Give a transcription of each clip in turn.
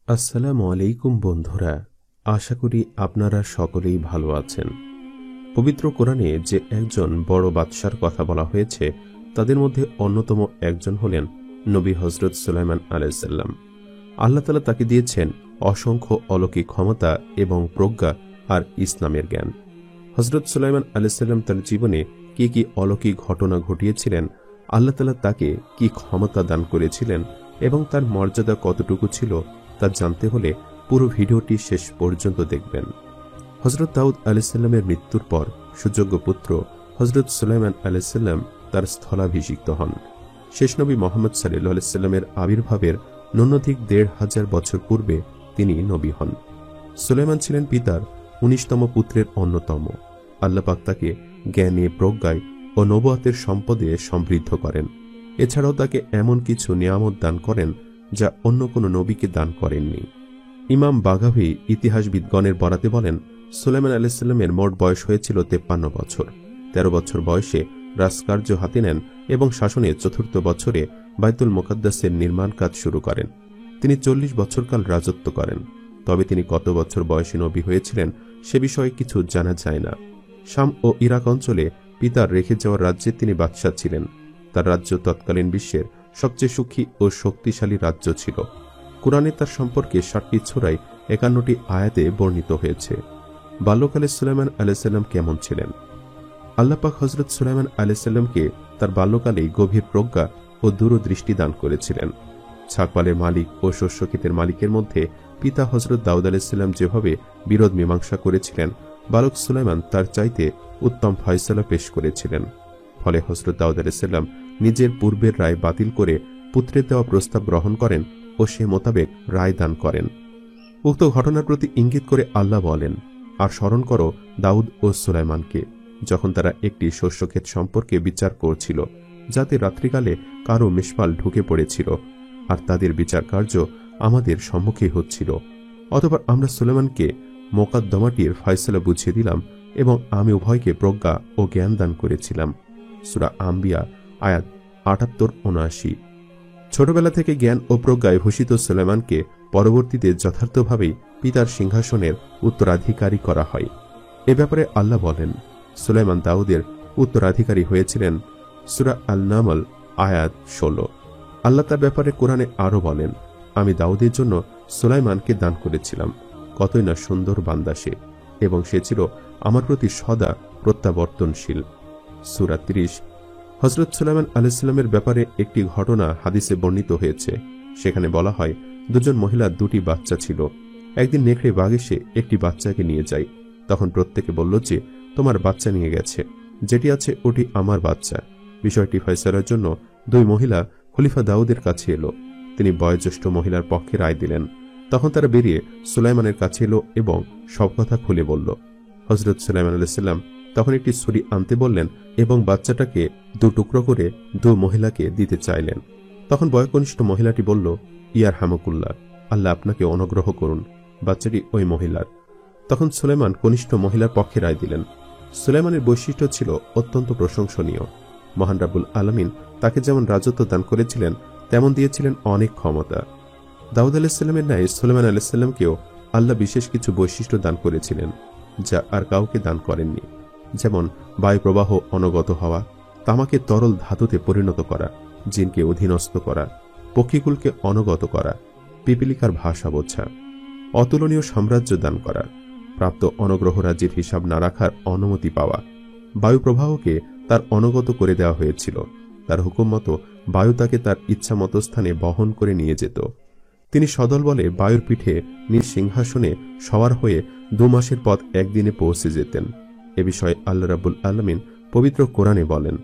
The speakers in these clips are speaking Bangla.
আসসালামু আলাইকুম বন্ধুরা, আশা করি আপনারা সকলেই ভালো আছেন। পবিত্র কোরআনে যে একজন বড় বাদশার কথা বলা হয়েছে তাদের মধ্যে অন্যতম একজন হলেন নবী হযরত সুলাইমান আলাইহিসসালাম। আল্লাহ তাআলা তাকে দিয়েছেন অসংখ্য অলৌকিক ক্ষমতা এবং প্রজ্ঞা আর ইসলামের জ্ঞান। হযরত সুলাইমান আলাইহিসসালাম তার জীবনে কি কি অলৌকিক ঘটনা ঘটিয়েছিলেন, আল্লাহ তাআলা তাকে কি ক্ষমতা দান করেছিলেন এবং তার মর্যাদা কতটুকু ছিল তা জানতে হলে পুরো ভিডিওটি শেষ পর্যন্ত দেখবেন। হযরত দাউদ আলাইহিসসালামের মৃত্যুর পর সুযোগ্য পুত্র হযরত সুলাইমান আলাইহিসসালাম তার স্থলাভিষিক্ত হন। শেষ নবী মুহাম্মদ সাল্লাল্লাহু আলাইহি সাল্লামের আবির্ভাবের ন্যূনাধিক ১৫০০ বছর পূর্বে তিনি নবী হন। সুলাইমান ছিলেন পিতার ১৯তম পুত্রের অন্যতম। আল্লাহ পাক তাকে জ্ঞানে, প্রজ্ঞায় ও নবুয়তের সম্পদে সমৃদ্ধ করেন। এছাড়াও তাকে এমন কিছু নিয়ামত দান করেন যা অন্য কোনো নবীকে দান করেননি। ইমাম বাগাভী ইতিহাসবিদগণের বরাতে বলেন, সুলাইমান আলাইহিসসালামের মোট বয়স হয়েছিল ৫৩ বছর। ১৩ বছর বয়সে রাজকার্য হাতে নেন এবং শাসনের ৪র্থ বছরে বাইতুল মুকাদ্দাসের নির্মাণ কাজ শুরু করেন। তিনি ৪০ বছরকাল রাজত্ব করেন। তবে তিনি কত বছর বয়সে নবী হয়েছিলেন সে বিষয়ে কিছু জানা যায় না। শাম ও ইরাক অঞ্চলে পিতার রেখে যাওয়া রাজ্যে তিনি বাদশাহ ছিলেন। তার রাজ্য তৎকালীন বিশ্বের সবচেয়ে সুখী ও শক্তিশালী রাজ্য ছিল। কুরআনে তার সম্পর্কে ৬০টি সূরায় ৫১টি আয়াতে বর্ণিত হয়েছে। বাল্যকালে সুলাইমান আলাইহিসসালাম কেমন ছিলেন? আল্লাহ পাক হযরত সুলাইমান আলাইহিসসালামকে তার বাল্যকালেই গভীর প্রজ্ঞা ও দূরদৃষ্টি দান করেছিলেন। ছাগপালের মালিক ও শস্যক্ষেতের মালিকের মধ্যে পিতা হযরত দাউদ আলাইহিসসালাম যেভাবে বিরোধ মীমাংসা করেছিলেন, বালক সুলাইমান তার চাইতে উত্তম ফয়সালা পেশ করেছিলেন। ফলে হযরত দাউদ আলাইহিসসালাম নিজের পূর্বের রায় বাতিল করে পুত্রের দেওয়া প্রস্তাব গ্রহণ করেন ও সে মোতাবেক রায় দান করেন। উক্ত ঘটনার প্রতি ইঙ্গিত করে আল্লাহ বলেন, আর স্মরণ করো দাউদ ও সুলাইমানকে, যখন তারা একটি শস্যক্ষেত সম্পর্কে বিচার করছিল, যাতে রাত্রিকালে কারো মেষপাল ঢুকে পড়েছিল, আর তাদের বিচার কার্য আমাদের সম্মুখে হচ্ছিল। অতঃপর আমরা সুলাইমানকে মোকদ্দমাটির ফয়সালা বুঝিয়ে দিলাম এবং আমি উভয়কে প্রজ্ঞা ও জ্ঞান দান করেছিলাম। সূরা আম্বিয়া আয়াত ৭৮-৭৯। ছোটবেলা থেকে জ্ঞান ও প্রজ্ঞায় ভূষিত সুলাইমানকে পরবর্তীতে যথার্থভাবেই পিতার সিংহাসনের উত্তরাধিকারী করা হয়। এ ব্যাপারে আল্লাহ বলেন, সুলাইমান দাউদের উত্তরাধিকারী হয়েছিলেন। সূরা আল-নামল আয়াত ১৬। আল্লাহ তার ব্যাপারে কোরআনে আরো বলেন, আমি দাউদের জন্য সুলাইমানকে দান করেছিলাম, কতই না সুন্দর বান্দা সে, এবং সে ছিল আমার প্রতি সদা প্রত্যাবর্তনশীল। সূরা ৩০। হযরত সুলাইমান আলাইহিসসালামের ব্যাপারে একটি ঘটনা হাদিসে বর্ণিত হয়েছে। সেখানে বলা হয়, দুজন মহিলার ২টি বাচ্চা ছিল। একদিন নেকড়ে বাঘ এসে একটি বাচ্চাকে নিয়ে যায়। তখন প্রত্যেকে বলল যে, তোমার বাচ্চা নিয়ে গেছে, যেটি আছে ওটি আমার বাচ্চা। বিষয়টি ফয়সালার জন্য ২ মহিলা খলিফা দাউদের কাছে এলো। তিনি বয়োজ্যেষ্ঠ মহিলার পক্ষে রায় দিলেন। তখন তারা বেরিয়ে সুলাইমানের কাছে এলো এবং সব কথা খুলে বলল। হযরত সুলাইমান আলাইহিসসালাম তখন একটি ছুরি আনতে বললেন এবং বাচ্চাটাকে ২ টুকরো করে ২ মহিলাকে দিতে চাইলেন। তখন বয়োকনিষ্ঠ মহিলাটি বলল, ইয়ার হামকুল্লাহ, আল্লাহ আপনাকে অনুগ্রহ করুন, বাচ্চাটি ওই মহিলার। তখন সুলাইমান কনিষ্ঠ মহিলার পক্ষে রায় দিলেন। সুলাইমানের বৈশিষ্ট্য ছিল অত্যন্ত প্রশংসনীয়। মহান রাব্বুল আলামিন তাকে যেমন রাজত্ব দান করেছিলেন, তেমন দিয়েছিলেন অনেক ক্ষমতা। দাউদ আলাইহিসসালামের ন্যায় সুলাইমান আলাইহিসসালামকেও আল্লাহ বিশেষ কিছু বৈশিষ্ট্য দান করেছিলেন, যা আর কাউকে দান করেননি। যেমন বায়ু প্রবাহ অনগত হওয়া, তামাকে তরল ধাতুতে পরিণত করা, জিনকে অধীনস্থ করা, পক্ষীকুলকে অনগত করা, পিপিলিকার ভাষা বোঝা, অতুলনীয় সাম্রাজ্য দান করা, প্রাপ্ত অনগ্রহ রাজ্যের হিসাব না রাখার অনুমতি পাওয়া। বায়ু প্রবাহকে তার অনগত করে দেওয়া হয়েছিল। তার হুকুম মতো বায়ু তাকে তার ইচ্ছা মতো স্থানে বহন করে নিয়ে যেত। তিনি সদল বলে বায়ুর পিঠে নিজ সিংহাসনে সওয়ার হয়ে ২ মাসের পথ একদিনে পৌঁছে যেতেন। এ বিষয়ে আল্লাহ রাব্বুল আলামিন পবিত্র কোরআনে বলেন,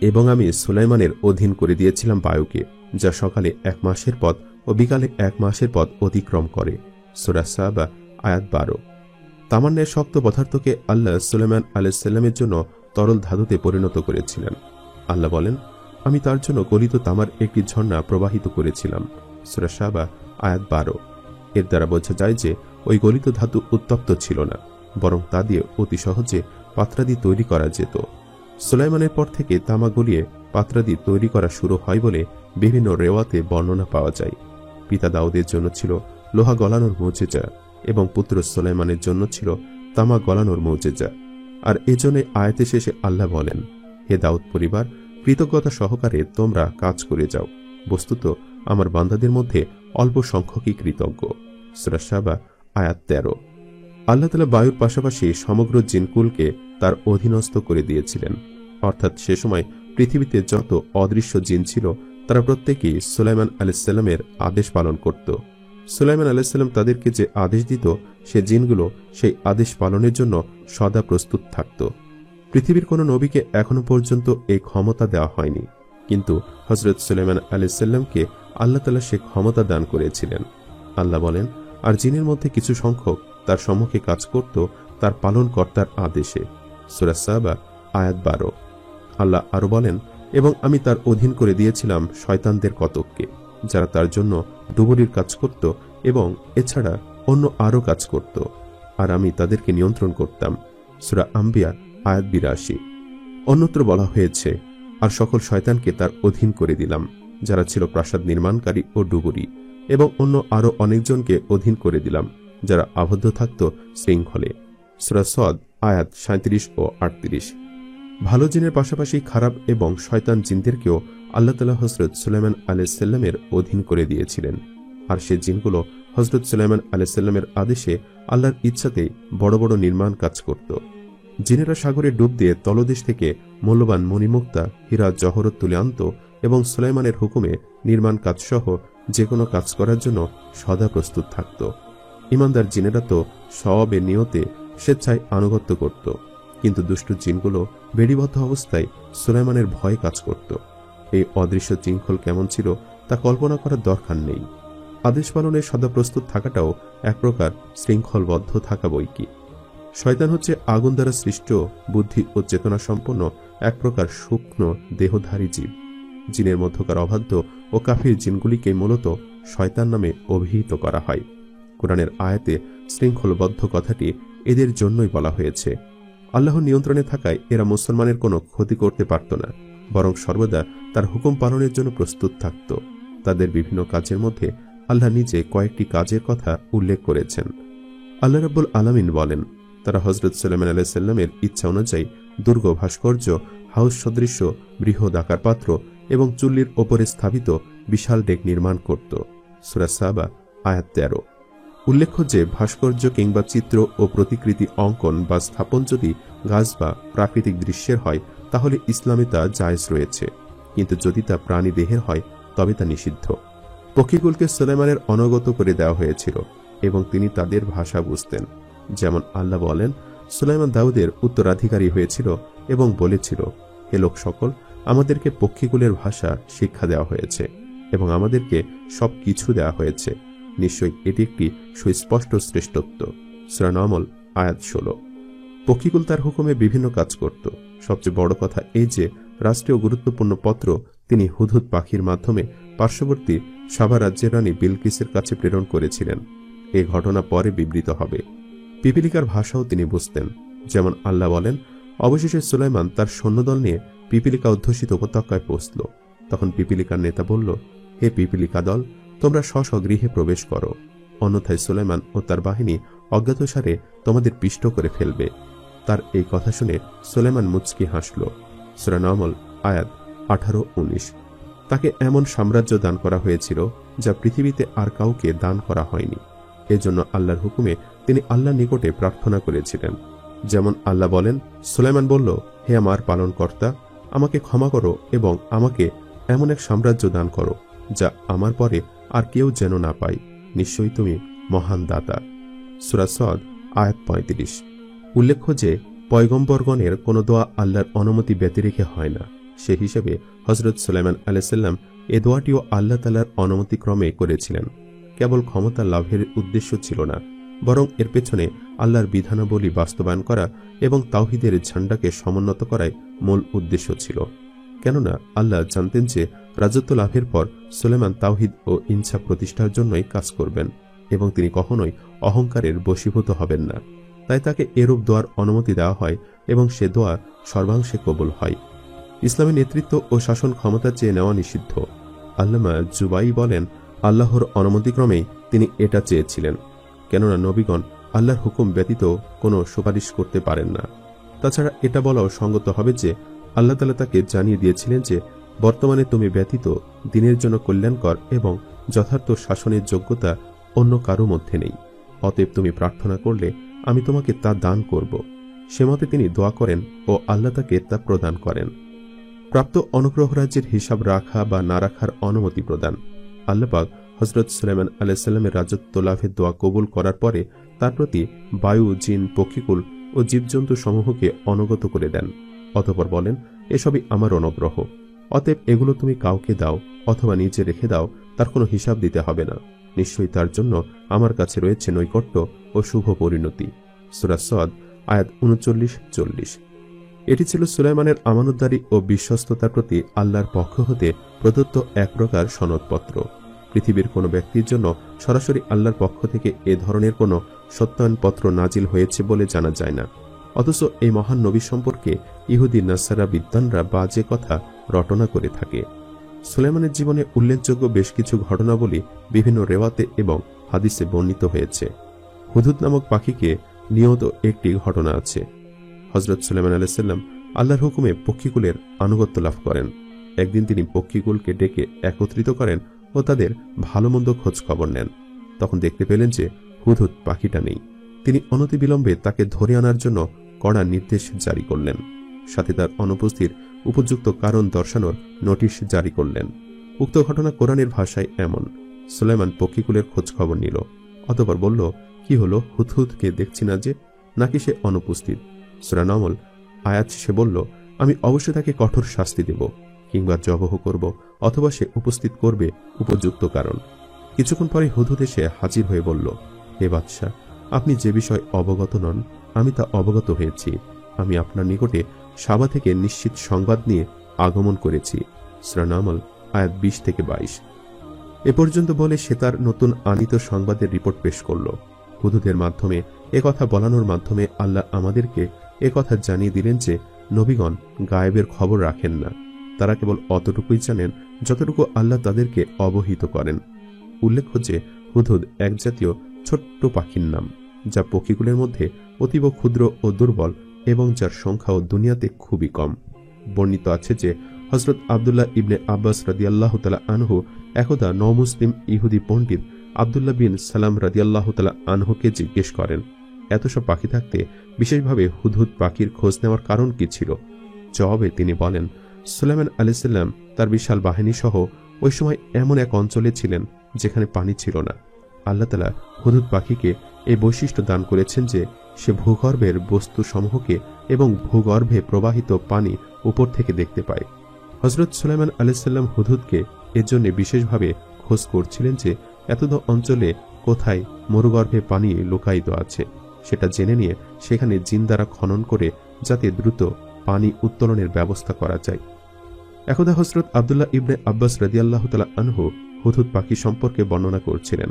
এবং আমি সুলাইমানের অধীন করে দিয়েছিলাম বায়ুকে, যা সকালে ১ মাসের পথ ও বিকালে ১ মাসের পথ অতিক্রম করে। সূরা সাবা আয়াত ১২। তামার ন্যায় শক্ত পদার্থকে আল্লাহ সুলাইমান আলাইহিসসালামের জন্য তরল ধাতুতে পরিণত করেছিলেন। আল্লাহ বলেন, আমি তার জন্য গলিত তামার একটি ঝর্ণা প্রবাহিত করেছিলাম। সূরা সাবা আয়াত ১২। এর দ্বারা বোঝা যায় যে ওই গলিত ধাতু উত্তপ্ত ছিল না, বরং তা দিয়ে অতি সহজে পাত্রাদি তৈরি করা যেত। সুলাইমানের পর থেকে তামা গলিয়ে পাত্রাদি তৈরি করা শুরু হয় বলে বিভিন্ন রেওয়াতে বর্ণনা পাওয়া যায়। পিতা দাউদের জন্য ছিল লোহা গলানোর মুজিজা এবং পুত্র সুলাইমানের জন্য ছিল তামা গলানোর মুজিজা। আর এজন্য আয়াতে শেষে আল্লাহ বলেন, হে দাউদ পরিবার, কৃতজ্ঞতা সহকারে তোমরা কাজ করে যাও, বস্তুত আমার বান্দাদের মধ্যে অল্প সংখ্যকই কৃতজ্ঞ। সূরা সাবা আয়াত 13। আল্লাহ তাআলা বায়ুর পাশাপাশি সমগ্র জিনকুলকে তার অধীনস্থ করে দিয়েছিলেন, অর্থাৎ সে সময় পৃথিবীতে যত অদৃশ্য জিন ছিল তারা প্রত্যেকেই সুলাইমান আলাইহিসসালামের আদেশ পালন করত। সুলাইমান আলাইহিসসালাম তাদেরকে যে আদেশ দিত সে জিনগুলো সেই আদেশ পালনের জন্য সদা প্রস্তুত থাকত। পৃথিবীর কোনো নবীকে এখনো পর্যন্ত এই ক্ষমতা দেওয়া হয়নি, কিন্তু হযরত সুলাইমান আলাইহিসসালামকে আল্লাহ তাআলা সে ক্ষমতা দান করেছিলেন। আল্লাহ বলেন, আর জিনের মধ্যে কিছু সংখ্যক তার সম্মুখে কাজ করত তার পালনকর্তার আদেশে। সূরা সাবা আয়াত 12। আল্লাহ আরো বলেন, এবং আমি তার অধীন করে দিয়েছিলাম শয়তানদের কতককে, যারা তার জন্য ডুবুরির কাজ করত এবং এছাড়া অন্য আরো কাজ করত, আর আমি তাদেরকে নিয়ন্ত্রণ করতাম। সূরা আম্বিয়া আয়াত 82। অন্যত্র বলা হয়েছে, আর সকল শয়তানকে তার অধীন করে দিলাম, যারা ছিল প্রাসাদ নির্মাণকারী ও ডুবুরি, এবং অন্য আরো অনেকজনকে অধীন করে দিলাম, যারা আবদ্ধ থাকত শৃঙ্খলে। সূরা সদ আয়াত 37 ও 38। ভালো জিনের পাশাপাশি খারাপ এবং শয়তান জিনদেরকেও আল্লাহ তাআলা হযরত সুলাইমান আলাইহিসসালামের অধীন করে দিয়েছিলেন, আর সে জিনগুলো হযরত সুলাইমান আলাইহিসসালামের আদেশে আল্লাহর ইচ্ছাতে বড় বড় নির্মাণ কাজ করত। জিনেরা সাগরে ডুব দিয়ে তলদেশ থেকে মূল্যবান মণিমুক্তা, হীরা, জহরত তুলে আনত এবং সুলাইমানের হুকুমে নির্মাণ কাজসহ যে কোনো কাজ করার জন্য সদা প্রস্তুত থাকত। ইমানদার জিনেরা তো সওয়াবের নিয়তে স্বেচ্ছায় আনুগত্য করত, কিন্তু দুষ্ট জিনগুলো বেড়িবদ্ধ অবস্থায় সুলাইমানের ভয়ে কাজ করত। এই অদৃশ্য শৃঙ্খল কেমন ছিল তা কল্পনা করার দরকার নেই। আদেশ পালনে সদা প্রস্তুত থাকাটাও এক প্রকার শৃঙ্খলবদ্ধ থাকা বই কি। শয়তান হচ্ছে আগুন দ্বারা সৃষ্ট বুদ্ধি ও চেতনা সম্পন্ন এক প্রকার সূক্ষ্ম দেহধারী জীব। জিনের মধ্যকার অবাধ্য ও কাফির জিনগুলিকে মূলত শয়তান নামে অভিহিত করা হয়। কোরআনের আয়াতে শৃঙ্খলবদ্ধ কথাটি এদের জন্যই বলা হয়েছে। আল্লাহর নিয়ন্ত্রণে থাকায় এরা মুসলমানের কোনো ক্ষতি করতে পারত না, বরং সর্বদা তার হুকুম পালনের জন্য প্রস্তুত থাকত। তাদের বিভিন্ন কাজের মধ্যে আল্লাহ নিজে কয়েকটি কাজের কথা উল্লেখ করেছেন। আল্লাহ রাব্বুল আলামিন বলেন, তারা হযরত সুলাইমান আলাইহিসসালামের ইচ্ছা অনুযায়ী দুর্গ, ভাস্কর্য, হাউস সদৃশ্য বৃহৎ আকার পাত্র এবং চুল্লির ওপরে স্থাপিত বিশাল ডেক নির্মাণ করত। সূরা সাবা আয়াত 13। উল্লেখ্য যে ভাস্কর্য কিংবা চিত্র ও প্রতিকৃতি অঙ্কন বা স্থাপন যদি গাছ বা প্রাকৃতিক দৃশ্যের হয় তাহলে ইসলামে তা জায়েজ রয়েছে, কিন্তু যদি তা প্রাণী দেহের হয় তবে তা নিষিদ্ধ। পক্ষীকুলকে সুলাইমানের অনগত করে দেওয়া হয়েছিল এবং তিনি তাদের ভাষা বুঝতেন। যেমন আল্লাহ বলেন, সুলাইমান দাউদের উত্তরাধিকারী হয়েছিল এবং বলেছিল, হে লোক সকল, আমাদেরকে পক্ষীকুলের ভাষা শিক্ষা দেওয়া হয়েছে এবং আমাদেরকে সব কিছু দেওয়া হয়েছে। নিশ্চয়ই এটি একটি সুস্পষ্ট শ্রেষ্ঠত্ব। সূরা নামল আয়াত 16। পক্ষীকুল তার হুকুমে বিভিন্ন কাজ করত। সবচেয়ে বড় কথা এই যে রাষ্ট্রীয় গুরুত্বপূর্ণ পত্র তিনি হুদহুদ পাখির মাধ্যমে পার্শ্ববর্তী সাবা রাজ্যের রানী বিলকিসের কাছে প্রেরণ করেছিলেন। এ ঘটনা পরে বিবৃত হবে। পিপিলিকার ভাষাও তিনি বুঝতেন। যেমন আল্লাহ বলেন, অবশেষে সুলাইমান তার সৈন্যদল নিয়ে পিপিলিকা অধ্যুষিত উপত্যকায় পৌঁছল। তখন পিপিলিকার নেতা বলল, হে পিপিলিকা দল, তোমরা স্ব গৃহে প্রবেশ করো, অন্যথায় সুলাইমান ও তার বাহিনী অজ্ঞাতসারে তোমাদের পিষ্ট করে ফেলবে। তার এই কথা শুনে সুলাইমান মুচকি হাসল। সূরা নামল আয়াত 18-19। তাকে এমন সাম্রাজ্য দান করা হয়েছিল যা পৃথিবীতে আর কাউকে দান করা হয়নি। এজন্য আল্লাহর হুকুমে তিনি আল্লাহর নিকটে প্রার্থনা করেছিলেন। যেমন আল্লাহ বলেন, সুলাইমান বলল, হে আমার পালনকর্তা, আমাকে ক্ষমা করো এবং আমাকে এমন এক সাম্রাজ্য দান করো যা আমার পরে আর কেউ যেন না পায়। নিশ্চয়ই তুমি মহান দাতা। সূরা সদ আয়াত 35। উল্লেখ্য যে পয়গম্বরগণের কোনো দোয়া আল্লাহর অনুমতি ব্যতিরেকে হয় না। সে হিসেবে হযরত সুলাইমান আলাইহিসসালাম এ দোয়াটিও আল্লাহ তাআলার অনুমতিক্রমে করেছিলেন। কেবল ক্ষমতা লাভের উদ্দেশ্য ছিল না, বরং এর পেছনে আল্লাহর বিধানাবলী বাস্তবায়ন করা এবং তাওহীদের ঝান্ডাকে সমুন্নত করাই মূল উদ্দেশ্য ছিল। কেননা আল্লাহ জানতেন যে রাজত্ব লাভের পর সুলাইমান তাওহীদ ও ইনসাফ প্রতিষ্ঠার জন্যই কাজ করবেন এবং তিনি কখনোই অহংকারের বশীভূত হবেন না। তাই তাকে এরূপ দোয়ার অনুমতি দেওয়া হয় এবং সে দোয়া সর্বাংশে কবুল হয়। ইসলামী নেতৃত্ব ও শাসন ক্ষমতা চেয়ে নেওয়া নিষিদ্ধ। আল্লামা জুবাই বলেন, আল্লাহর অনুমতিক্রমেই তিনি এটা চেয়েছিলেন, কেননা নবীগণ আল্লাহর হুকুম ব্যতীত কোনো সুপারিশ করতে পারেন না। তাছাড়া এটা বলাও সঙ্গত হবে যে আল্লাহ তাআলা তাকে জানিয়ে দিয়েছিলেন যে বর্তমানে তুমি ব্যতীত দিনের জন্য কল্যাণকর এবং যথার্থ শাসনের যোগ্যতা অন্য কারো মধ্যে নেই। অতএব তুমি প্রার্থনা করলে আমি তোমাকে তা দান করব। সে মতে তিনি দোয়া করেন ও আল্লাহ তাকে তা প্রদান করেন। প্রাপ্ত অনুগ্রহ রাজ্যের হিসাব রাখা বা না রাখার অনুমতি প্রদান। আল্লাহ পাক হযরত সুলাইমান আলাইহিস সালামের রাজত্ব লাভের দোয়া কবুল করার পরে তার প্রতি বায়ু, জিন, পক্ষীকুল ও জীবজন্তু সমূহকে অনুগত করে দেন। অতঃপর বলেন, এসবই আমার অনুগ্রহ, অতএব এগুলো তুমি কাউকে দাও অথবা নিজে রেখে দাও, তার কোনো হিসাব দিতে হবে না। নিশ্চয়ই তার জন্য আমার কাছে রয়েছে নৈকট্য ও শুভ পরিণতি। সূরা সদ আয়াত ৩৯-৪০। এটি ছিল সুলাইমানের আমানতদারি ও বিশ্বস্ততার প্রতি আল্লাহর পক্ষ হতে প্রদত্ত এক প্রকার সনদপত্র। পৃথিবীর কোনো ব্যক্তির জন্য সরাসরি আল্লাহর পক্ষ থেকে এ ধরনের কোনো সত্যায়নপত্র নাজিল হয়েছে বলে জানা যায় না। অথচ এই মহান নবী সম্পর্কে ইহুদি নাসারা বিদ্বানরা বাজে কথা রটনা করে থাকে। সুলাইমানের জীবনে উল্লেখযোগ্য বেশ কিছু ঘটনাবলী বিভিন্ন রেওয়াতে এবং হাদিসে বর্ণিত হয়েছে। হুদহুদ নামক পাখিকে নিয়ত একটি ঘটনা আছে। হযরত সুলাইমান আলাইহিস সালাম আল্লাহর হুকুমে পক্ষীকুলের আনুগত্য লাভ করেন। একদিন তিনি পক্ষীকুলকে ডেকে একত্রিত করেন ও তাদের ভালো মন্দ খোঁজ খবর নেন। তখন দেখতে পেলেন যে হুদহুদ পাখিটা নেই। তিনি অনতিবিলম্বে তাকে ধরে আনার জন্য কড়া নির্দেশ জারি করলেন। সাথে তার অনুপস্থিতির উপযুক্ত কারণ দর্শানোর নোটিশ জারি করলেন। উক্ত ঘটনা কোরআনের ভাষায় এমন: সুলাইমান পক্ষীকুলের খোঁজ খবর নিল, অতঃপর বলল, কি হলো, হুদহুদকে দেখছি না যে, নাকি সে অনুপস্থিত? সূরা নামল আয়াত সে বলল, আমি অবশ্যই তাকে কঠোর শাস্তি দেব, কিংবা জবহ করব, অথবা সে উপস্থিত করবে উপযুক্ত কারণ। কিছুক্ষণ পরে হুদহুদ এসে হাজির হয়ে বলল, হে বাদশাহ, আপনি যে বিষয় অবগত নন আমি তা অবগত হয়েছি। আমি আপনার নিকটে সাবা থেকে নিশ্চিত সংবাদ নিয়ে আগমন করেছি। সূরা নামল আয়াত ২০-২২। এ পর্যন্ত বলে সে তার নতুন আনিত সংবাদের রিপোর্ট পেশ করল। হুদহুদের মাধ্যমে একথা বলানোর মাধ্যমে আল্লাহ আমাদেরকে একথা জানিয়ে দিলেন যে নবীগণ গায়েবের খবর রাখেন না। তারা কেবল অতটুকুই জানেন যতটুকু আল্লাহ তাদেরকে অবহিত করেন। উল্লেখ্য যে হুদহুদ এক জাতীয় ছোট্ট পাখির নাম, যা পক্ষীকুলের মধ্যে অতীব ক্ষুদ্র ও দুর্বল এবং যার সংখ্যাও দুনিয়াতে খুবই কম। বর্ণিত আছে যে হযরত আব্দুল্লাহ ইবনে আব্বাস রাদিয়াল্লাহু তাআলা আনহু একদা নওমুসলিম ইহুদি পণ্ডিত আব্দুল্লাহ বিন সালাম রাদিয়াল্লাহু তাআলা আনহুকে জিজ্ঞেস করেন, এত সব পাখি থাকতে বিশেষভাবে হুদহুদ পাখির খোঁজ নেওয়ার কারণ কি ছিল? জবাবে তিনি বলেন, সুলাইমান আলাইহিস সালাম তার বিশাল বাহিনী সহ ওই সময় এমন এক অঞ্চলে ছিলেন যেখানে পানি ছিল না। আল্লাহ তাআলা হুদহুদ পাখিকে এই বৈশিষ্ট্য দান করেছেন যে সে ভূগর্ভের বস্তু সমূহকে এবং ভূগর্ভে প্রবাহিত পানি উপর থেকে দেখতে পায়। হযরত সুলাইমান আলাইহিস সালাম হুদহুদকে এর জন্য বিশেষভাবে খোঁজ করছিলেন যে এতদ অঞ্চলে কোথায় মরুগর্ভে পানি লুকায়িত আছে, সেটা জেনে নিয়ে সেখানে জিন দ্বারা খনন করে যাতে দ্রুত পানি উত্তোলনের ব্যবস্থা করা যায়। একদা হযরত আব্দুল্লাহ ইবনে আব্বাস রাদিয়াল্লাহু তাআলা আনহু হুদহুদ পাখি সম্পর্কে বর্ণনা করছিলেন।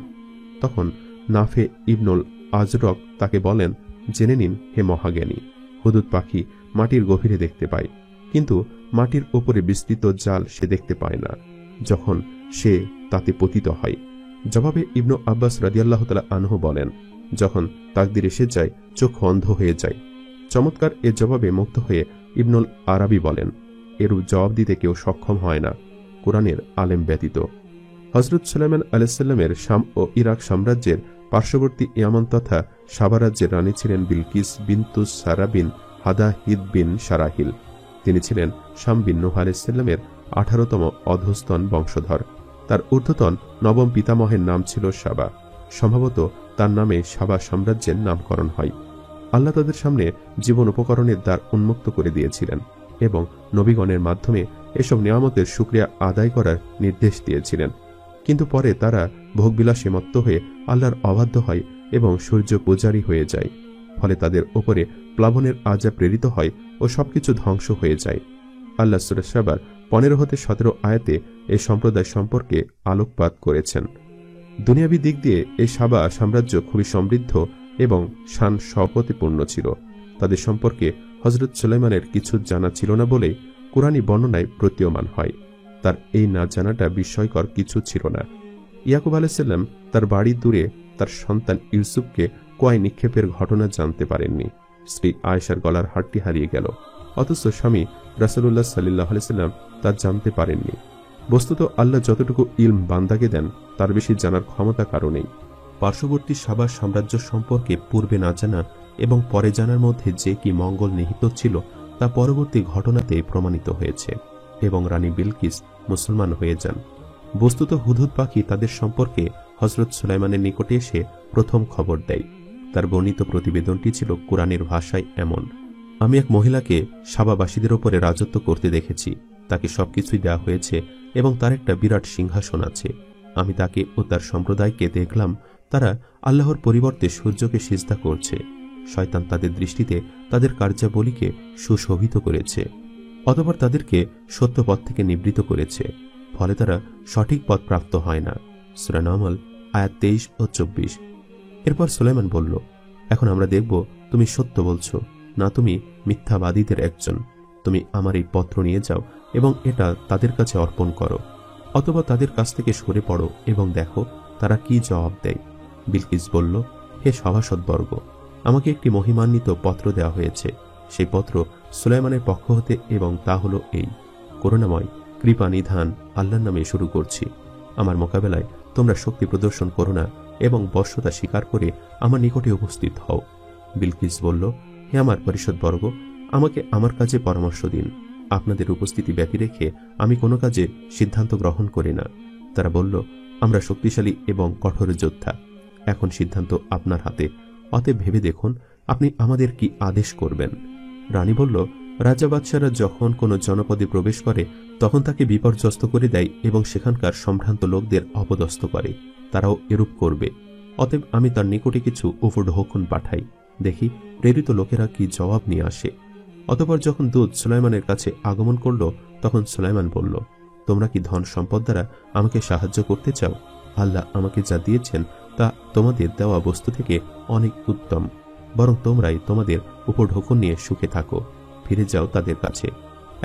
তখন নাফে ইবনুল আজরক তাকে বলেন, জেনে নিন হে মহাজ্ঞানী, হুদহুদ পাখি মাটির গভীরে দেখতে পায়, কিন্তু মাটির ওপরে বিস্তৃত জাল সে দেখতে পায় না যখন সে তাতে পতিত হয়। জবাবে ইবনু আব্বাস রাদিয়াল্লাহু তাআলা আনহু বলেন, যখন তাকদীর এসে যায় চোখ অন্ধ হয়ে যায়। চমৎকার এ জবাবে মুগ্ধ হয়ে ইবনুল আরাবি বলেন, এরূপ জবাব দিতে কেউ সক্ষম হয় না কোরআনের আলেম ব্যতীত। হযরত সুলাইমান আলাইহিস সালামের শাম ও ইরাক সাম্রাজ্যের পার্শ্ববর্তী ইয়ামান তথা সাবা রাজ্যের রানী ছিলেন বিলকিস বিনতুস সারা বিন হাদাহিদ বিন সারাহিল। তিনি ছিলেন শাম বিন নূহ আলাইহিস সালামের 18তম অধস্তন বংশধর। তার ঊর্ধ্বতন নবম পিতামহের নাম ছিল সাবা। সম্ভবত তার নামে সাবা সাম্রাজ্যের নামকরণ হয়। আল্লাহ তাদের সামনে জীবন উপকরণের দ্বার উন্মুক্ত করে দিয়েছিলেন এবং নবীগণের মাধ্যমে এসব নিয়ামতের শুকরিয়া আদায় করার নির্দেশ দিয়েছিলেন। কিন্তু পরে তারা ভোগবিলাসে মত্ত হয়ে আল্লাহর অবাধ্য হয় এবং সূর্য পূজারী হয়ে যায়। ফলে তাদের ওপরে প্লাবনের আযাব প্রেরিত হয় ও সবকিছু ধ্বংস হয়ে যায়। আল্লাহ সূরা সাবার 15-17 আয়াতে এই সম্প্রদায় সম্পর্কে আলোকপাত করেছেন। দুনিয়াবী দিক দিয়ে এই সাবা সাম্রাজ্য খুবই সমৃদ্ধ এবং শান শওকতিপূর্ণ ছিল। তাদের সম্পর্কে হযরত সুলাইমানের কিছু জানা ছিল না বলেই কুরআনী বর্ণনায় প্রতীয়মান হয়। তার এই না জানাটা বিস্ময়কর কিছু ছিল না। ইয়াকুব আলাইসাল্লাম তার বাড়ির দূরে তার সন্তান ইউসুফকে কুয়ায় নিক্ষেপের ঘটনা জানতে পারেননি। স্ত্রী আয়েশার গলার হাড়টি হারিয়ে গেল, অথচ স্বামী রাসূলুল্লাহ সাল্লাল্লাহু আলাইহি ওয়াসাল্লাম তা জানতে পারেননি। বস্তুত আল্লাহ যতটুকু ইলম বান্দাকে দেন তার বেশি জানার ক্ষমতা কারো নেই। পার্শ্ববর্তী সাবা সাম্রাজ্য সম্পর্কে পূর্বে না জানা এবং পরে জানার মধ্যে যে কি মঙ্গল নিহিত ছিল তা পরবর্তী ঘটনাতে প্রমাণিত হয়েছে এবং রানী বিলকিস মুসলমান হয়ে যান। বস্তুত হুদহুদ পাখি তাদের সম্পর্কে হযরত সুলাইমানের নিকটে এসে প্রথম খবর দেয়। তার বর্ণিত প্রতিবেদনটি ছিল কোরআনের ভাষায় এমন: আমি এক মহিলাকে সাবাবাসীদের উপরে রাজত্ব করতে দেখেছি। তাকে সবকিছুই দেওয়া হয়েছে এবং তার একটা বিরাট সিংহাসন আছে। আমি তাকে ও তার সম্প্রদায়কে দেখলাম তারা আল্লাহর পরিবর্তে সূর্যকে সিজদা করছে। শয়তান তাদের দৃষ্টিতে তাদের কার্যাবলীকে সুশোভিত করেছে, অতঃপর তাদেরকে সত্য পথ থেকে নিবৃত করেছে, ফলে তারা সঠিক পথ প্রাপ্ত হয় না। সূরা নামল আয়াত 23 ও 24। এরপর সুলাইমান বলল, এখন আমরা দেখব তুমি সত্য বলছো না তুমি মিথ্যাবাদীদের একজন। তুমি আমার এই পত্র নিয়ে যাও এবং এটা তাদের কাছে অর্পণ করো, অথবা তাদের কাছ থেকে সরে পড়ো এবং দেখো তারা কি জবাব দেয়। বিলকিস বলল, হে সভাসদবর্গ, আমাকে একটি মহিমান্বিত পত্র দেওয়া হয়েছে। সেই পত্র সুলাইমানের পক্ষ হতে এবং তা হলো এই: করুণাময় কৃপা নিধান আল্লাহর নামে শুরু করছি। আমার মোকাবেলায় তোমরা শক্তি প্রদর্শন করো না এবং বশ্যতা স্বীকার করে আমার নিকটে উপস্থিত হও। বিলকিস বলল, হে আমার পরিষদবর্গ, আমাকে আমার কাজে পরামর্শ দিন। আপনাদের উপস্থিতি ব্যতি রেখে আমি কোনো কাজে সিদ্ধান্ত গ্রহণ করি না। তারা বলল, আমরা শক্তিশালী এবং কঠোর যোদ্ধা। এখন সিদ্ধান্ত আপনার হাতে, অতএব ভেবে দেখুন আপনি আমাদের কি আদেশ করবেন। রানী বলল, রাজা বাদশারা যখন কোনো জনপদে প্রবেশ করে তখন তাকে বিপর্যস্ত করে দেয় এবং সেখানকার সম্ভ্রান্ত লোকদের অপদস্থ করে। তারাও এরূপ করবে। অতএব আমি তার নিকটে কিছু উপঢৌকন পাঠাই, দেখি প্রেরিত লোকেরা কি জবাব নিয়ে আসে। অতঃপর যখন দূত সুলাইমানের কাছে আগমন করল তখন সুলাইমান বলল, তোমরা কি ধন সম্পদ দ্বারা আমাকে সাহায্য করতে চাও? আল্লাহ আমাকে যা দিয়েছেন তা তোমাদের দেওয়া বস্তু থেকে অনেক উত্তম। বরং তোমরাই তোমাদের উপঢৌকন নিয়ে সুখে থাকো, ফিরে যাও তাদের কাছে।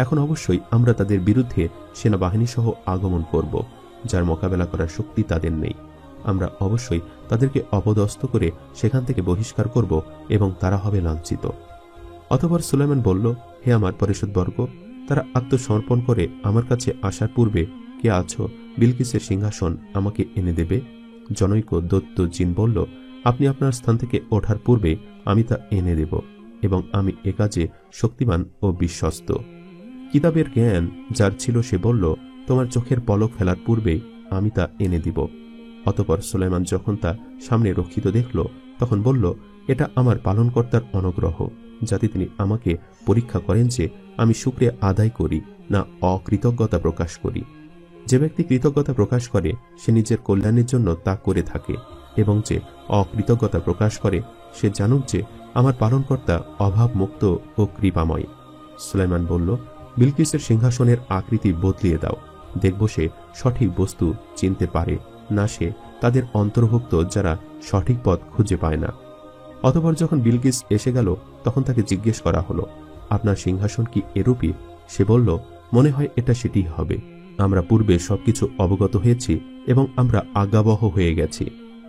এখন অবশ্যই আমরা তাদের বিরুদ্ধে সেনাবাহিনী সহ আগমন করব, যার মোকাবেলা করার শক্তি তাদের নেই। আমরা অবশ্যই তাদেরকে অপদস্থ করে সেখান থেকে বহিষ্কার করব এবং তারা হবে লাঞ্ছিত। অতঃপর সুলাইমান বলল, হে আমার পরিষদবর্গ, তারা আত্মসমর্পণ করে আমার কাছে আসার পূর্বে কে আছো বিলকিসের সিংহাসন আমাকে এনে দেবে? জনৈক দত্ত জিন বলল, আপনি আপনার স্থান থেকে ওঠার পূর্বে আমি তা এনে দেব এবং আমি এ কাজে শক্তিমান ও বিশ্বস্ত। কিতাবের জ্ঞান যার ছিল সে বলল, তোমার চোখের পলক ফেলার পূর্বে আমি তা এনে দিব। অতঃপর সুলাইমান যখন তা সামনে রক্ষিত দেখল তখন বলল, এটা আমার পালনকর্তার অনুগ্রহ, যাতে তিনি আমাকে পরীক্ষা করেন যে আমি শুকরিয়া আদায় করি না অকৃতজ্ঞতা প্রকাশ করি। যে ব্যক্তি কৃতজ্ঞতা প্রকাশ করে সে নিজের কল্যাণের জন্য তা করে থাকে, এবং যে অকৃতজ্ঞতা প্রকাশ করে সে জানুক যে আমার পালনকর্তা অভাবমুক্ত ও কৃপাময়। সুলাইমান বলল, বিলকিসের সিংহাসনের আকৃতি বদলিয়ে দাও, দেখব সে সঠিক বস্তু চিনতে পারে না সে তাদের অন্তর্ভুক্ত যারা সঠিক পথ খুঁজে পায় না। অতঃপর যখন বিলকিস এসে গেল তখন তাকে জিজ্ঞেস করা হলো, আপনার সিংহাসন কি এরূপই? সে বলল, মনে হয় এটা সেটি হবে। আমরা পূর্বে সবকিছু অবগত হয়েছি এবং আমরা আজ্ঞাবহ হয়ে গেছি।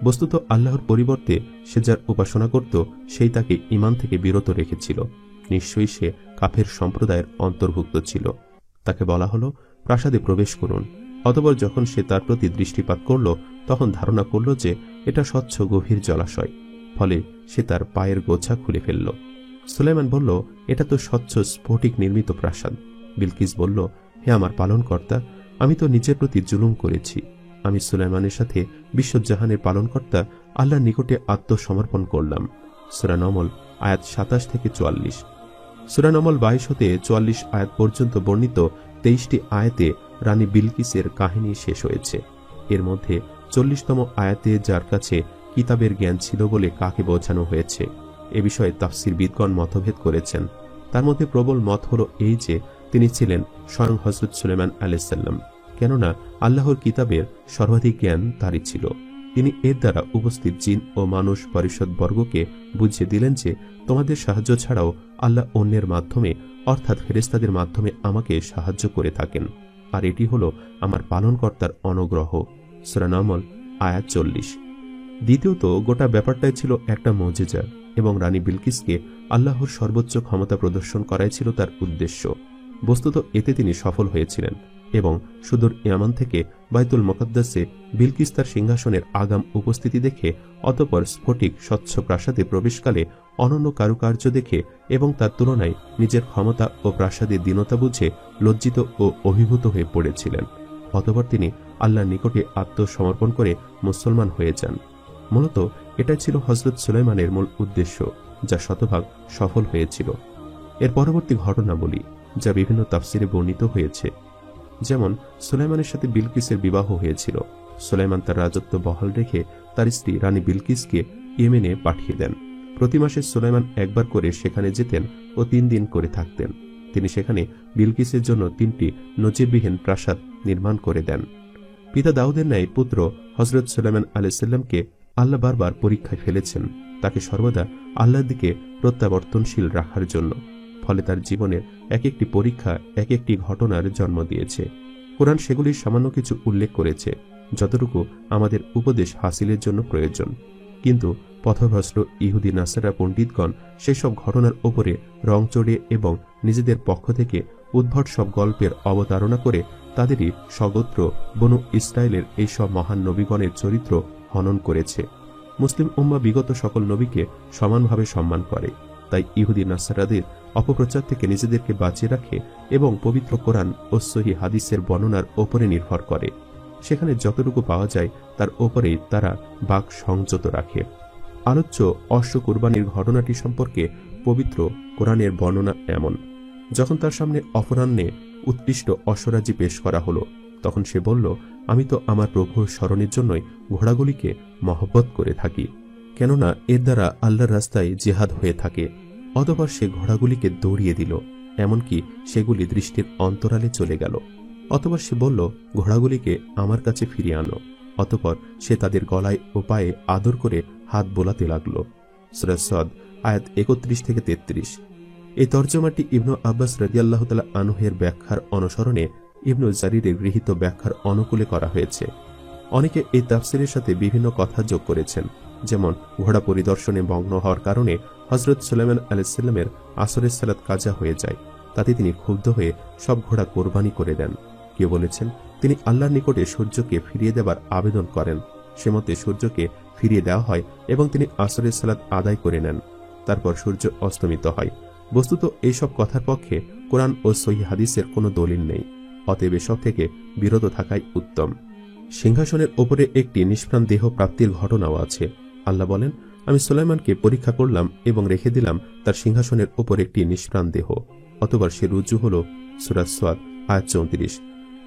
বস্তুত আল্লাহর পরিবর্তে সে যার উপাসনা করত সেই তাকে ঈমান থেকে বিরত রেখেছিল। নিশ্চয়ই সে কাফের সম্প্রদায়ের অন্তর্ভুক্ত ছিল। তাকে বলা হলো, প্রাসাদে প্রবেশ করুন। অতঃপর যখন সে তার প্রতি দৃষ্টিপাত করল তখন ধারণা করল যে এটা স্বচ্ছ গভীর জলাশয়, ফলে সে তার পায়ের গোছা খুলে ফেলল। সুলাইমান বলল, এটা তো স্বচ্ছ স্ফটিক নির্মিত প্রাসাদ। বিলকিস বলল, হে আমার পালনকর্তা, আমি তো নিজের প্রতি জুলুম করেছি। আমি সুলাইমানের সাথে বিশ্বজাহানের পালনকর্তা আল্লাহর নিকটে আত্মসমর্পণ করলাম। সূরা নমল আয়াত 27 থেকে 44। সূরা নমল 22 হতে 44 আয়াত পর্যন্ত বর্ণিত 23টি আয়াতে রানী বিলকিসের কাহিনী শেষ হয়েছে। এর মধ্যে 40তম আয়াতে যার কাছে কিতাবের জ্ঞান ছিল বলে কাকে বোঝানো হয়েছে এ বিষয়ে তাফসীরবিদগণ মতভেদ করেছেন। তার মধ্যে প্রবল মত হল এই যে তিনি ছিলেন স্বয়ং হযরত সুলাইমান আলাইহিস সালাম, কেননা আল্লাহর কিতাবের সর্বাধিক জ্ঞান তারই ছিল। তিনি এর দ্বারা উপস্থিত জিন ও মানুষ পরিষদবর্গকে বুঝিয়ে দিলেন যে তোমাদের সাহায্য ছাড়াও আল্লাহ অন্যের মাধ্যমে অর্থাৎ ফেরেশতাদের মাধ্যমে আমাকে সাহায্য করে থাকেন, আর এটি হলো আমার পালনকর্তার অনুগ্রহ। সূরা নামল আয়াত 40। দ্বিতীয়ত, গোটা ব্যাপারটাই ছিল একটা মুজিজা এবং রানী বিলকিসকে আল্লাহর সর্বোচ্চ ক্ষমতা প্রদর্শন করাই ছিল তার উদ্দেশ্য। বস্তুত এতে তিনি সফল হয়েছিলেন এবং সুদূর ইয়ামান থেকে বাইতুল মুকাদ্দাসে বিলকিস তার সিংহাসনের আগাম উপস্থিতি দেখে, অতঃপর স্ফটিক স্বচ্ছ প্রাসাদে প্রবেশকালে অনন্য কারুকার্য দেখে এবং তার তুলনায় নিজের ক্ষমতা ও প্রাসাদের দীনতা বুঝে লজ্জিত ও অভিভূত হয়ে পড়েছিলেন। অতঃপর তিনি আল্লাহর নিকটে আত্মসমর্পণ করে মুসলমান হয়ে যান। মূলত এটাই ছিল হযরত সুলাইমানের মূল উদ্দেশ্য, যা শতভাগ সফল হয়েছিল। এর পরবর্তী ঘটনা বলি, যা বিভিন্ন তাফসিরে বর্ণিত হয়েছে। যেমন, সুলাইমানের সাথে বিলকিসের বিবাহ হয়েছিল। সুলাইমান তার রাজত্ব বহাল রেখে তার স্ত্রী রানী বিলকিসকে ইয়েমেনে পাঠিয়ে দেন। প্রতি মাসে সুলাইমান একবার করে সেখানে যেতেন ও 3 দিন করে থাকতেন। তিনি সেখানে বিলকিসের জন্য 3টি নজিরবিহীন প্রাসাদ নির্মাণ করে দেন। পিতা দাউদের ন্যায় পুত্র হযরত সুলাইমান আলাইহিস সালামকে আল্লাহ বারবার পরীক্ষায় ফেলেছেন, তাকে সর্বদা আল্লাহর দিকে প্রত্যাবর্তনশীল রাখার জন্য। ফলে তার জীবনের এক একটি পরীক্ষা এক একটি ঘটনার জন্ম দিয়েছে। কোরআন সেগুলির সামান্য কিছু উল্লেখ করেছে, যতটুকু আমাদের উপদেশ হাসিলের জন্য প্রয়োজন। কিন্তু পথভ্রষ্ট ইহুদি নাসারা পণ্ডিতগণ সেসব ঘটনার ওপরে রং চড়িয়ে এবং নিজেদের পক্ষ থেকে উদ্ভট সব গল্পের অবতারণা করে তাদেরই স্বগোত্র বনু ইসরায়েলের এইসব মহান নবীগণের চরিত্র হনন করেছে। মুসলিম উম্মাহ বিগত সকল নবীকে সমানভাবে সম্মান করে। তাই ইহুদি নাসারাদের অপপ্রচার থেকে নিজেদেরকে বাঁচিয়ে রাখে এবং পবিত্র কোরআন ও সহিহ হাদিসের বর্ণনার ওপরে নির্ভর করে। সেখানে যতটুকু পাওয়া যায় তার ওপরেই তারা বাক সংযত রাখে। আলোচ্য অশ্ব কুরবানির ঘটনাটি সম্পর্কে পবিত্র কোরআনের বর্ণনা এমন: যখন তার সামনে অপরাহ্নে উৎকৃষ্ট অশ্বরাজি পেশ করা হলো, তখন সে বলল, আমি তো আমার প্রভুর স্মরণের জন্যই ঘোড়াগুলিকে মহব্বত করে থাকি, কেননা এর দ্বারা আল্লাহর রাস্তায় জিহাদ হয়ে থাকে। অতঃপর সে ঘোড়াগুলিকে দৌড়িয়ে দিল, এমনকি সেগুলি দৃষ্টির অন্তরালে চলে গেল। অতঃপর সে বলল, ঘোড়াগুলিকে আমার কাছে ফিরিয়ে আনো। অতঃপর সে তাদের গলায় ও পায়ে আদর করে হাত বোলাতে লাগল। সূরা সাদ আয়াত 31 থেকে 33। এই তর্জমাটি ইবনু আব্বাস রাদিয়াল্লাহু তাআলা আনহু-এর ব্যাখ্যার অনুসরণে ইবনু জারিরের গৃহীত ব্যাখ্যার অনুকূলে করা হয়েছে। অনেকে এই তাফসিরের সাথে বিভিন্ন কথা যোগ করেছেন, যেমন ঘোড়া পরিদর্শনে মগ্ন হওয়ার কারণে হযরত সুলাইমান আলাইহিস সালামের আসরের সালাত কাজা হয়ে যায়, তাতে তিনি ক্ষুব্ধ হয়ে সব ঘোড়া কোরবানি করে দেন। কেউ বলেছেন তিনি আল্লাহর নিকটে সূর্যকে ফিরিয়ে দেবার আবেদন করেন, সে মতে সূর্যকে ফিরিয়ে দেওয়া হয় এবং তিনি আসরের সালাত আদায় করে নেন। তারপর সূর্য অস্তমিত হয়। বস্তুত এইসব কথার পক্ষে কোরআন ও সহিহ হাদিসের কোনো দলিল নেই, অতএব এসব থেকে বিরত থাকাই উত্তম। সিংহাসনের ওপরে একটি নিষ্প্রাণ দেহ প্রাপ্তির ঘটনাও আছে। আল্লাহ বলেন, আমি সুলাইমানকে পরীক্ষা করলাম এবং রেখে দিলাম তার সিংহাসনের ওপর একটি নিষ্প্রাণ দেহ। অতঃপর সে রুজু হল। সূরা সাদ আয়াত 34।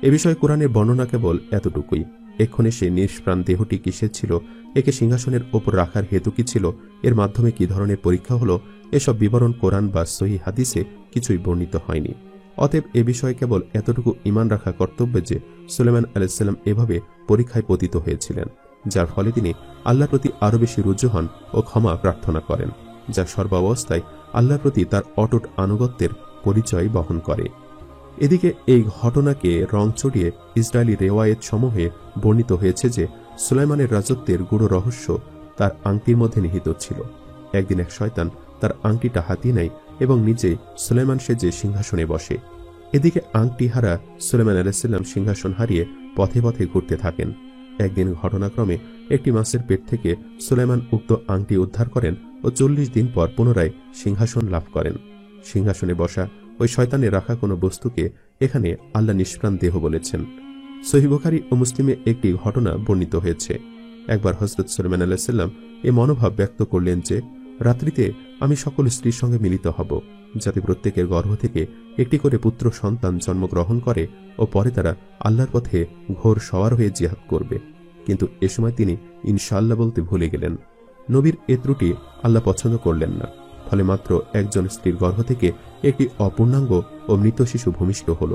এ বিষয়ে কোরআনের বর্ণনা কেবল এতটুকুই। এক্ষণে সেই নিষ্প্রাণ দেহটি কিসের ছিল, একে সিংহাসনের ওপর রাখার হেতু কি ছিল, এর মাধ্যমে কি ধরনের পরীক্ষা হলো, এসব বিবরণ কোরআন বা সহিহ হাদিসে কিছুই বর্ণিত হয়নি। অতএব এ বিষয়ে কেবল এতটুকু ঈমান রাখা কর্তব্য যে সুলাইমান আলাইহিস সালাম এভাবে পরীক্ষায় পতিত হয়েছিলেন, যার ফলে তিনি আল্লাহর প্রতি আরো বেশি রুজু হন ও ক্ষমা প্রার্থনা করেন, যা সর্বাবস্থায় আল্লাহর প্রতি তার অটুট আনুগত্যের পরিচয় বহন করে। এদিকে এই ঘটনাকে রং চড়িয়ে ইসরায়েলি রেওয়ায়েত সমূহে বর্ণিত হয়েছে যে সুলাইমানের রাজত্বের গূঢ় রহস্য তার আংটির মধ্যে নিহিত ছিল। একদিন এক শয়তান তার আংটিটা হাতিয়ে নেয় এবং নিজেই সুলাইমান সেজে সিংহাসনে বসে। এদিকে আংটি হারা সুলাইমান আলাইহিস সালাম সিংহাসন হারিয়ে পথে পথে ঘুরতে থাকেন। একদিন ঘটনাক্রমে একটি মাছের পেট থেকে সুলাইমান উক্ত আংটি উদ্ধার করেন ও 40 দিন পর পুনরায় সিংহাসন লাভ করেন। সিংহাসনে বসা ওই শয়তানের রাখা কোনো বস্তুকে এখানে আল্লাহ নিষ্প্রাণ দেহ বলেছেন। সহিহ বুখারী ও মুসলিমে একটি ঘটনা বর্ণিত হয়েছে। একবার হযরত সুলাইমান আলাইহিস সালাম এ মনোভাব ব্যক্ত করলেন যে, রাত্রিতে আমি সকল স্ত্রীর সঙ্গে মিলিত হব, যাতে প্রত্যেকের গর্ভ থেকে একটি করে পুত্র সন্তান জন্মগ্রহণ করে ও পরে তারা আল্লাহর পথে ঘোর সওয়ার হয়ে জিহাদ করবে। কিন্তু এ সময় তিনি ইনশাআল্লাহ বলতে ভুলে গেলেন। নবীর এ ত্রুটি আল্লাহ পছন্দ করলেন না। ফলে মাত্র একজন স্ত্রীর গর্ভ থেকে একটি অপূর্ণাঙ্গ ও মৃত শিশু ভূমিষ্ঠ হল।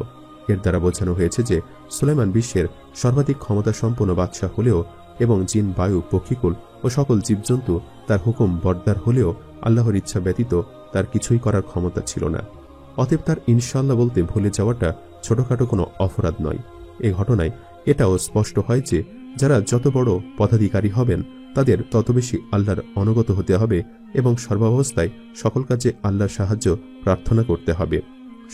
এর দ্বারা বোঝানো হয়েছে যে সুলাইমান বিশ্বের সর্বাধিক ক্ষমতা সম্পন্ন বাদশাহ হলেও এবং জিন, বায়ু, পক্ষীকুল ও সকল জীবজন্তু তার হুকুম বরদার হলেও আল্লাহর ইচ্ছা ব্যতীত তার কিছুই করার ক্ষমতা ছিল না। অতএব তার ইনশাআল্লাহ বলতে ভুলে যাওয়াটা ছোটখাটো কোনো অপরাধ নয়। এই ঘটনায় এটাও স্পষ্ট হয় যে যারা যত বড় পদাধিকারী হবেন তাদের তত বেশি আল্লাহর অনুগত হতে হবে এবং সর্বাবস্থায় সকল কাজে আল্লাহর সাহায্য প্রার্থনা করতে হবে,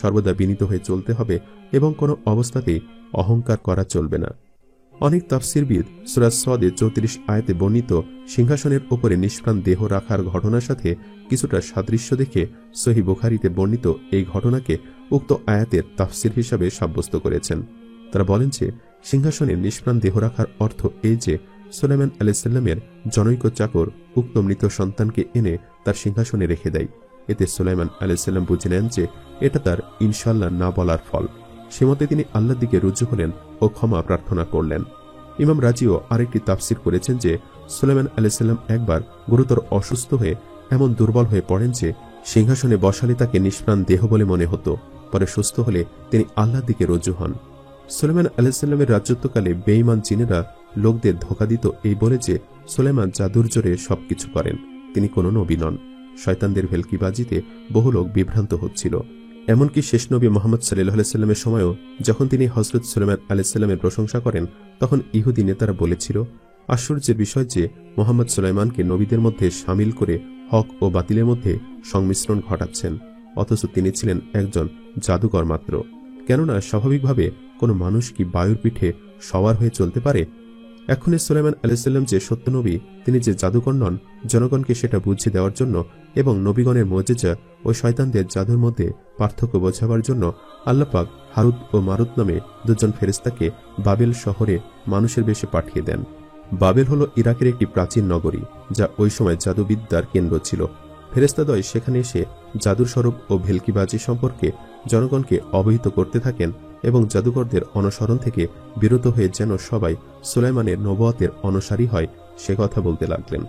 সর্বদা বিনীত হয়ে চলতে হবে এবং কোনো অবস্থাতেই অহংকার করা চলবে না। অনেক তাফসিরবিদ সূরা সদের 34 আয়াতে বর্ণিত সিংহাসনের উপরে নিষ্প্রাণ দেহ রাখার ঘটনার সাথে কিছুটা সাদৃশ্য দেখে সহিহ বুখারীতে বর্ণিত এই ঘটনাকে উক্ত আয়াতের তাফসির হিসাবে সাব্যস্ত করেছেন। তারা বলেন যে সিংহাসনে নিষ্প্রাণ দেহ রাখার অর্থ এই যে সুলাইমান আলাইহিস সালামের জনৈক চাকর উক্ত মৃত সন্তানকে এনে তার সিংহাসনে রেখে দেয়। এতে সুলাইমান আলাইহিস সালাম বুঝে নেন যে এটা তার ইনশাআল্লাহ না বলার ফল। সেমতে তিনি আল্লাহর দিকে রুজু হলেন ও ক্ষমা প্রার্থনা করলেন। ইমাম রাজিও আরেকটি তাফসির করেছেন যে সুলাইমান আলাইহিস সালাম একবার গুরুতর অসুস্থ হয়ে এমন দুর্বল হয়ে পড়েন যে সিংহাসনে বসালে তাকে নিষ্প্রাণ দেহ বলে মনে হতো। পরে সুস্থ হলে তিনি আল্লাহর দিকে রুজু হন। সুলাইমান আলাইহিস সালামের রাজত্বকালে বেঈমান জিনেরা লোকদের ধোঁকা দিত এই বলে যে সুলাইমান জাদুর জোরে সবকিছু করেন, তিনি কোনো নবী নন। শয়তানদের ভেলকিবাজিতে বহু লোক বিভ্রান্ত হচ্ছিল। এমনকি শেষ নবী মুহাম্মদ সাল্লাল্লাহু আলাইহি সাল্লামের সময়ও যখন তিনি হযরত সুলাইমান আলাইহিস সালামের প্রশংসা করেন তখন ইহুদি নেতারা বলেছিল, আশ্চর্যের বিষয় যে মুহাম্মদ সুলাইমানকে নবীদের মধ্যে শামিল করে হক ও বাতিলের মধ্যে সংমিশ্রণ ঘটাচ্ছেন, অথচ তিনি ছিলেন একজন জাদুকর মাত্র। কেননা স্বাভাবিকভাবে কোনো মানুষ কি বায়ুর পিঠে সওয়ার হয়ে চলতে পারে? এখনই সুলাইমান আলাইহিস সালাম যে সত্য নবী, তিনি যে জাদুকর নন, জনগণকে সেটা বুঝিয়ে দেওয়ার জন্য এবং নবীগণের মুজিজা ও শয়তানদের জাদুর মধ্যে পার্থক্য বোঝাবার জন্য আল্লাহ পাক হারুত ও মারুত নামে দুজন ফেরেশতাকে বাবেল শহরে মানুষের বেশে পাঠিয়ে দেন। বাবেল হল ইরাকের একটি প্রাচীন নগরী, যা ওই সময় জাদুবিদ্যার কেন্দ্র ছিল। ফেরেশতাদ্বয় সেখানে এসে জাদুর স্বরূপ ও ভেলকিবাজি সম্পর্কে জনগণকে অবহিত করতে থাকেন এবং জাদুকরদের অনুসরণ থেকে বিরত হয়ে যেন সবাই সুলাইমানের নবুয়তের অনুসারী হয় সে কথা বলতে লাগলেন।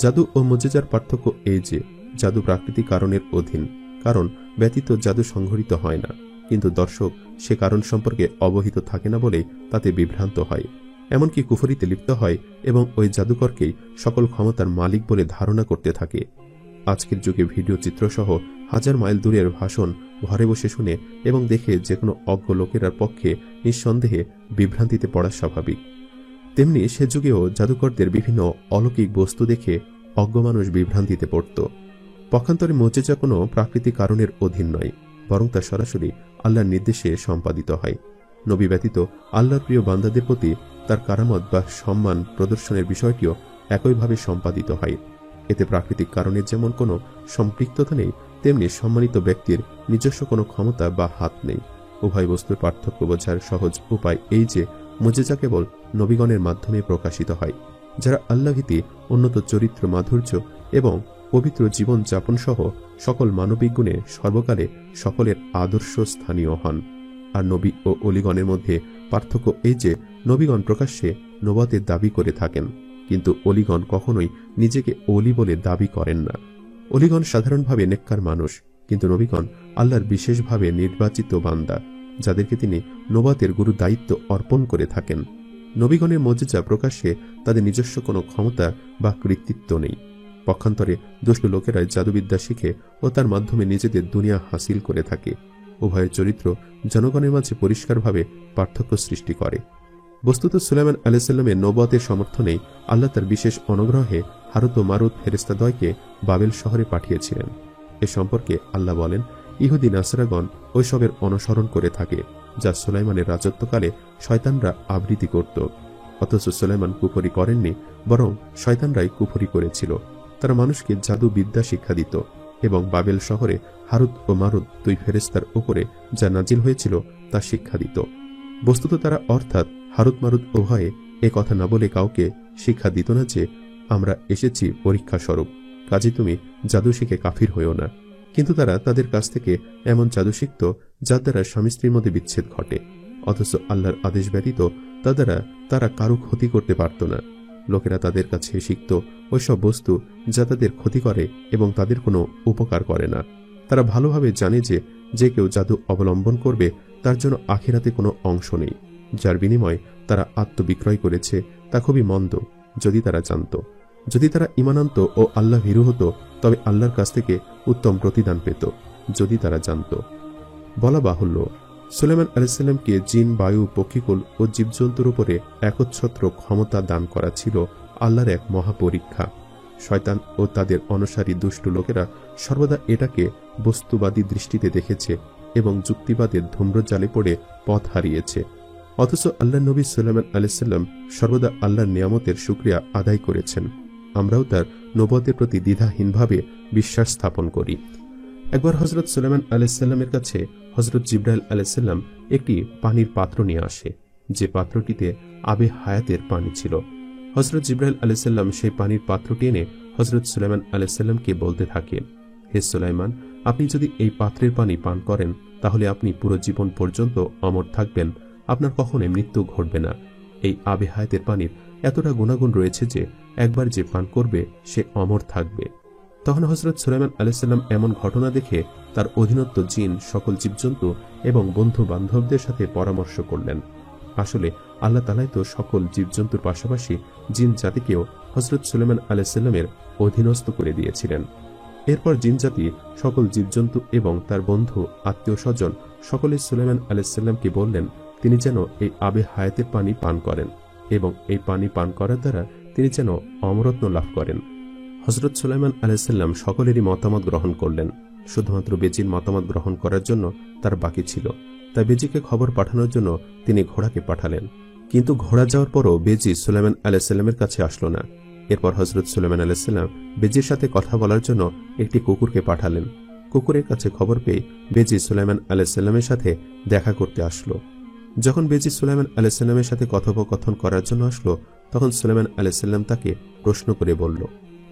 জাদু ও মুজিজার পার্থক্য এই যে জাদু প্রাকৃতিক কারণের অধীন, কারণ ব্যতীত জাদু সংঘটিত হয় না, কিন্তু দর্শক সে কারণ সম্পর্কে অবহিত থাকে না বলেই তাতে বিভ্রান্ত হয়, এমনকি কুফরিতে লিপ্ত হয় এবং ওই জাদুকরকেই সকল ক্ষমতার মালিক বলে ধারণা করতে থাকে। আজকের যুগে ভিডিও চিত্রসহ হাজার মাইল দূরের ভাষণ ঘরে বসে শুনে এবং দেখে যে কোনো অজ্ঞ লোকেরার পক্ষে নিঃসন্দেহে বিভ্রান্তিতে পড়া স্বাভাবিক। তেমনি সে যুগেও জাদুকরদের বিভিন্ন অলৌকিক বস্তু দেখে অজ্ঞ মানুষ বিভ্রান্তিতে পড়ত। পক্ষান্তরে মুজিজা কোনো প্রাকৃতিক কারণের অধীন নয়, বরং তা সরাসরি আল্লাহর নির্দেশে সম্পাদিত হয়। নবী ব্যতীত আল্লাহর প্রিয় বান্দাদের প্রতি তার কারামত বা সম্মান প্রদর্শনের বিষয়টিও একইভাবে সম্পাদিত হয়। এতে প্রাকৃতিক কারণের যেমন কোনো সম্পৃক্ততা নেই, তেমনি সম্মানিত ব্যক্তির নিজস্ব কোনো ক্ষমতা বা হাত নেই। উভয় বস্তুর পার্থক্য বোঝার সহজ উপায় এই যে মুজিজা কেবল নবীগণের মাধ্যমে প্রকাশিত হয়, যারা আল্লাহভীতি, উন্নত চরিত্র মাধুর্য এবং পবিত্র জীবন যাপন সহ সকল মানবিক গুণে সর্বকালে সকলের আদর্শ স্থানীয় হন। আর নবী ও অলিগণের মধ্যে পার্থক্য এই যে নবীগণ প্রকাশ্যে নবুয়তের দাবি করে থাকেন, কিন্তু অলিগণ কখনোই নিজেকে অলি বলে দাবি করেন না। অলিগণ সাধারণভাবে নেককার মানুষ, কিন্তু নবীগণ আল্লাহর বিশেষভাবে নির্বাচিত বান্দা, যাদেরকে তিনি নবুয়তের গুরু দায়িত্ব অর্পণ করে থাকেন। নবীগণের মুজিজা প্রকাশ্যে তাদের নিজস্ব কোনো ক্ষমতা বা কৃতিত্ব নেই। পক্ষান্তরে দুষ্ট লোকেরা জাদুবিদ্যা শিখে ও তার মাধ্যমে নিজেদের দুনিয়া হাসিল করে থাকে। উভয়ের চরিত্র জনগণের মাঝে পরিষ্কারভাবে পার্থক্য সৃষ্টি করে। বস্তুত সুলাইমান আলাইহিস সালামের নবুয়তের সমর্থনেই আল্লাহ তার বিশেষ অনুগ্রহে হারুত ও মারুত ফেরেশতাদ্বয়কে বাবেল শহরে পাঠিয়েছিলেন। এ সম্পর্কে আল্লাহ বলেন, ইহুদি নাসরাগণ ওইসবের অনুসরণ করে থাকে যা সুলাইমানের রাজত্বকালে শয়তানরা আবৃত্তি করত। অথচ সুলাইমান কুফরি করেননি, বরং শয়তানরাই কুফরি করেছিল। তারা মানুষকে জাদু বিদ্যা শিক্ষা দিত এবং বাবেল শহরে হারুত ও মারুত দুই ফেরেশতার উপরে যা নাজিল হয়েছিল তা শিক্ষা দিত। বস্তুত তারা অর্থাৎ হারুত মারুত উভয়ে এ কথা না বলে কাউকে শিক্ষা দিত না যে আমরা এসেছি পরীক্ষা স্বরূপ, কাজে তুমি জাদু শিখে কাফির হইও না। কিন্তু তারা তাদের কাছ থেকে এমন জাদু শিখত যার দ্বারা স্বামী স্ত্রীর মধ্যে বিচ্ছেদ ঘটে, অথচ আল্লাহর আদেশ ব্যতীত তা দ্বারা তারা কারো ক্ষতি করতে পারত না। লোকেরা তাদের কাছে শিখত ওইসব বস্তু যা তাদের ক্ষতি করে এবং তাদের কোনো উপকার করে না। তারা ভালোভাবে জানে যে যে কেউ জাদু অবলম্বন করবে তার জন্য আখিরাতে কোনো অংশ নেই। যার বিনিময়ে তারা আত্মবিক্রয় করেছে তা খুবই মন্দ। যদি তারা জানত, যদি তারা ঈমান আনত ও আল্লাহ ভীরু হতো, তবে আল্লাহর কাছ থেকে উত্তম প্রতিদান পেত। যদি তারা জানত। বলা বাহুল্য, সুলাইমান আলাইহিসসালামকে জিন, বায়ু, পক্ষীকুল ও জীবজন্তুর উপরে একচ্ছত্র ক্ষমতা দান করা ছিল আল্লাহর এক মহাপরীক্ষা। শয়তান ও তাদের অনুসারী দুষ্ট লোকেরা সর্বদা এটাকে বস্তুবাদী দৃষ্টিতে দেখেছে এবং যুক্তিবাদের ধূম্রজালে পড়ে পথ হারিয়েছে। অথচ আল্লাহ নবী সুলাইমান আলাইহিসসালাম সর্বদা আল্লাহর নিয়ামতের শুকরিয়া আদায় করেছেন। আমরাও তার নবুয়তের প্রতি দ্বিধাহীনভাবে বিশ্বাস স্থাপন করি। একবার হযরত সুলাইমান আলাইহিসসালামের কাছে হযরত জিবরাইল আলাইহিসসালাম একটি পানির পাত্র নিয়ে আসে, যে পাত্রটিতে আবে হায়াতের পানি ছিল। হযরত জিবরাইল আলাইহিসসালাম সেই পানির পাত্রটি এনে হযরত সুলাইমান আলাইহিসসালামকে বলতে থাকে, হে সুলাইমান, আপনি যদি এই পাত্রের পানি পান করেন তাহলে আপনি পুরো জীবন পর্যন্ত অমর থাকবেন, আপনার কখনোই মৃত্যু ঘটবে না। এই আবে হায়াতের পানির এতটা গুণাগুণ রয়েছে যে একবার যে পান করবে সে অমর থাকবে। তখন হযরত সুলাইমান আলাইহিসসালাম এমন ঘটনা দেখে তার অধীনস্থ জিন, সকল জীবজন্তু এবং বন্ধু বান্ধবদের সাথে পরামর্শ করলেন। আসলে আল্লাহ তাআলাই তো সকল জীবজন্তুর পাশাপাশি জিন জাতিকেও হযরত সুলাইমান আলাইহিসসালামের অধীনস্থ করে দিয়েছিলেন। এরপর জিন জাতি সকল জীবজন্তু এবং তার বন্ধু, আত্মীয় স্বজন সকলে সুলাইমান আলাইহিসসালামকে বললেন তিনি যেন এই আবে হায়াতের পানি পান করেন এবং এই পানি পান করার দ্বারা তিনি যেন অমরত্ব লাভ করেন। হযরত সুলাইমান আলাইহিসসালাম সকলেরই মতামত গ্রহণ করলেন। শুধুমাত্র বেজির মতামত গ্রহণ করার জন্য তার বাকি ছিল। তাই বেজিকে খবর পাঠানোর জন্য তিনি ঘোড়াকে পাঠালেন। কিন্তু ঘোড়া যাওয়ার পরও বেজি সুলাইমান আলাইহিসসালামের কাছে আসলো না। এরপর হযরত সুলাইমান আলাইহিসসালাম বেজির সাথে কথা বলার জন্য একটি কুকুরকে পাঠালেন। কুকুরের কাছে খবর পেয়ে বেজি সুলাইমান আলাইহিসসালামের সাথে দেখা করতে আসলো। যখন বেজি সুলাইমান আলাইহিসসালামের সাথে কথোপকথন করার জন্য আসলো, তখন সুলাইমান আলাইহিসসালাম তাকে প্রশ্ন করে বলল,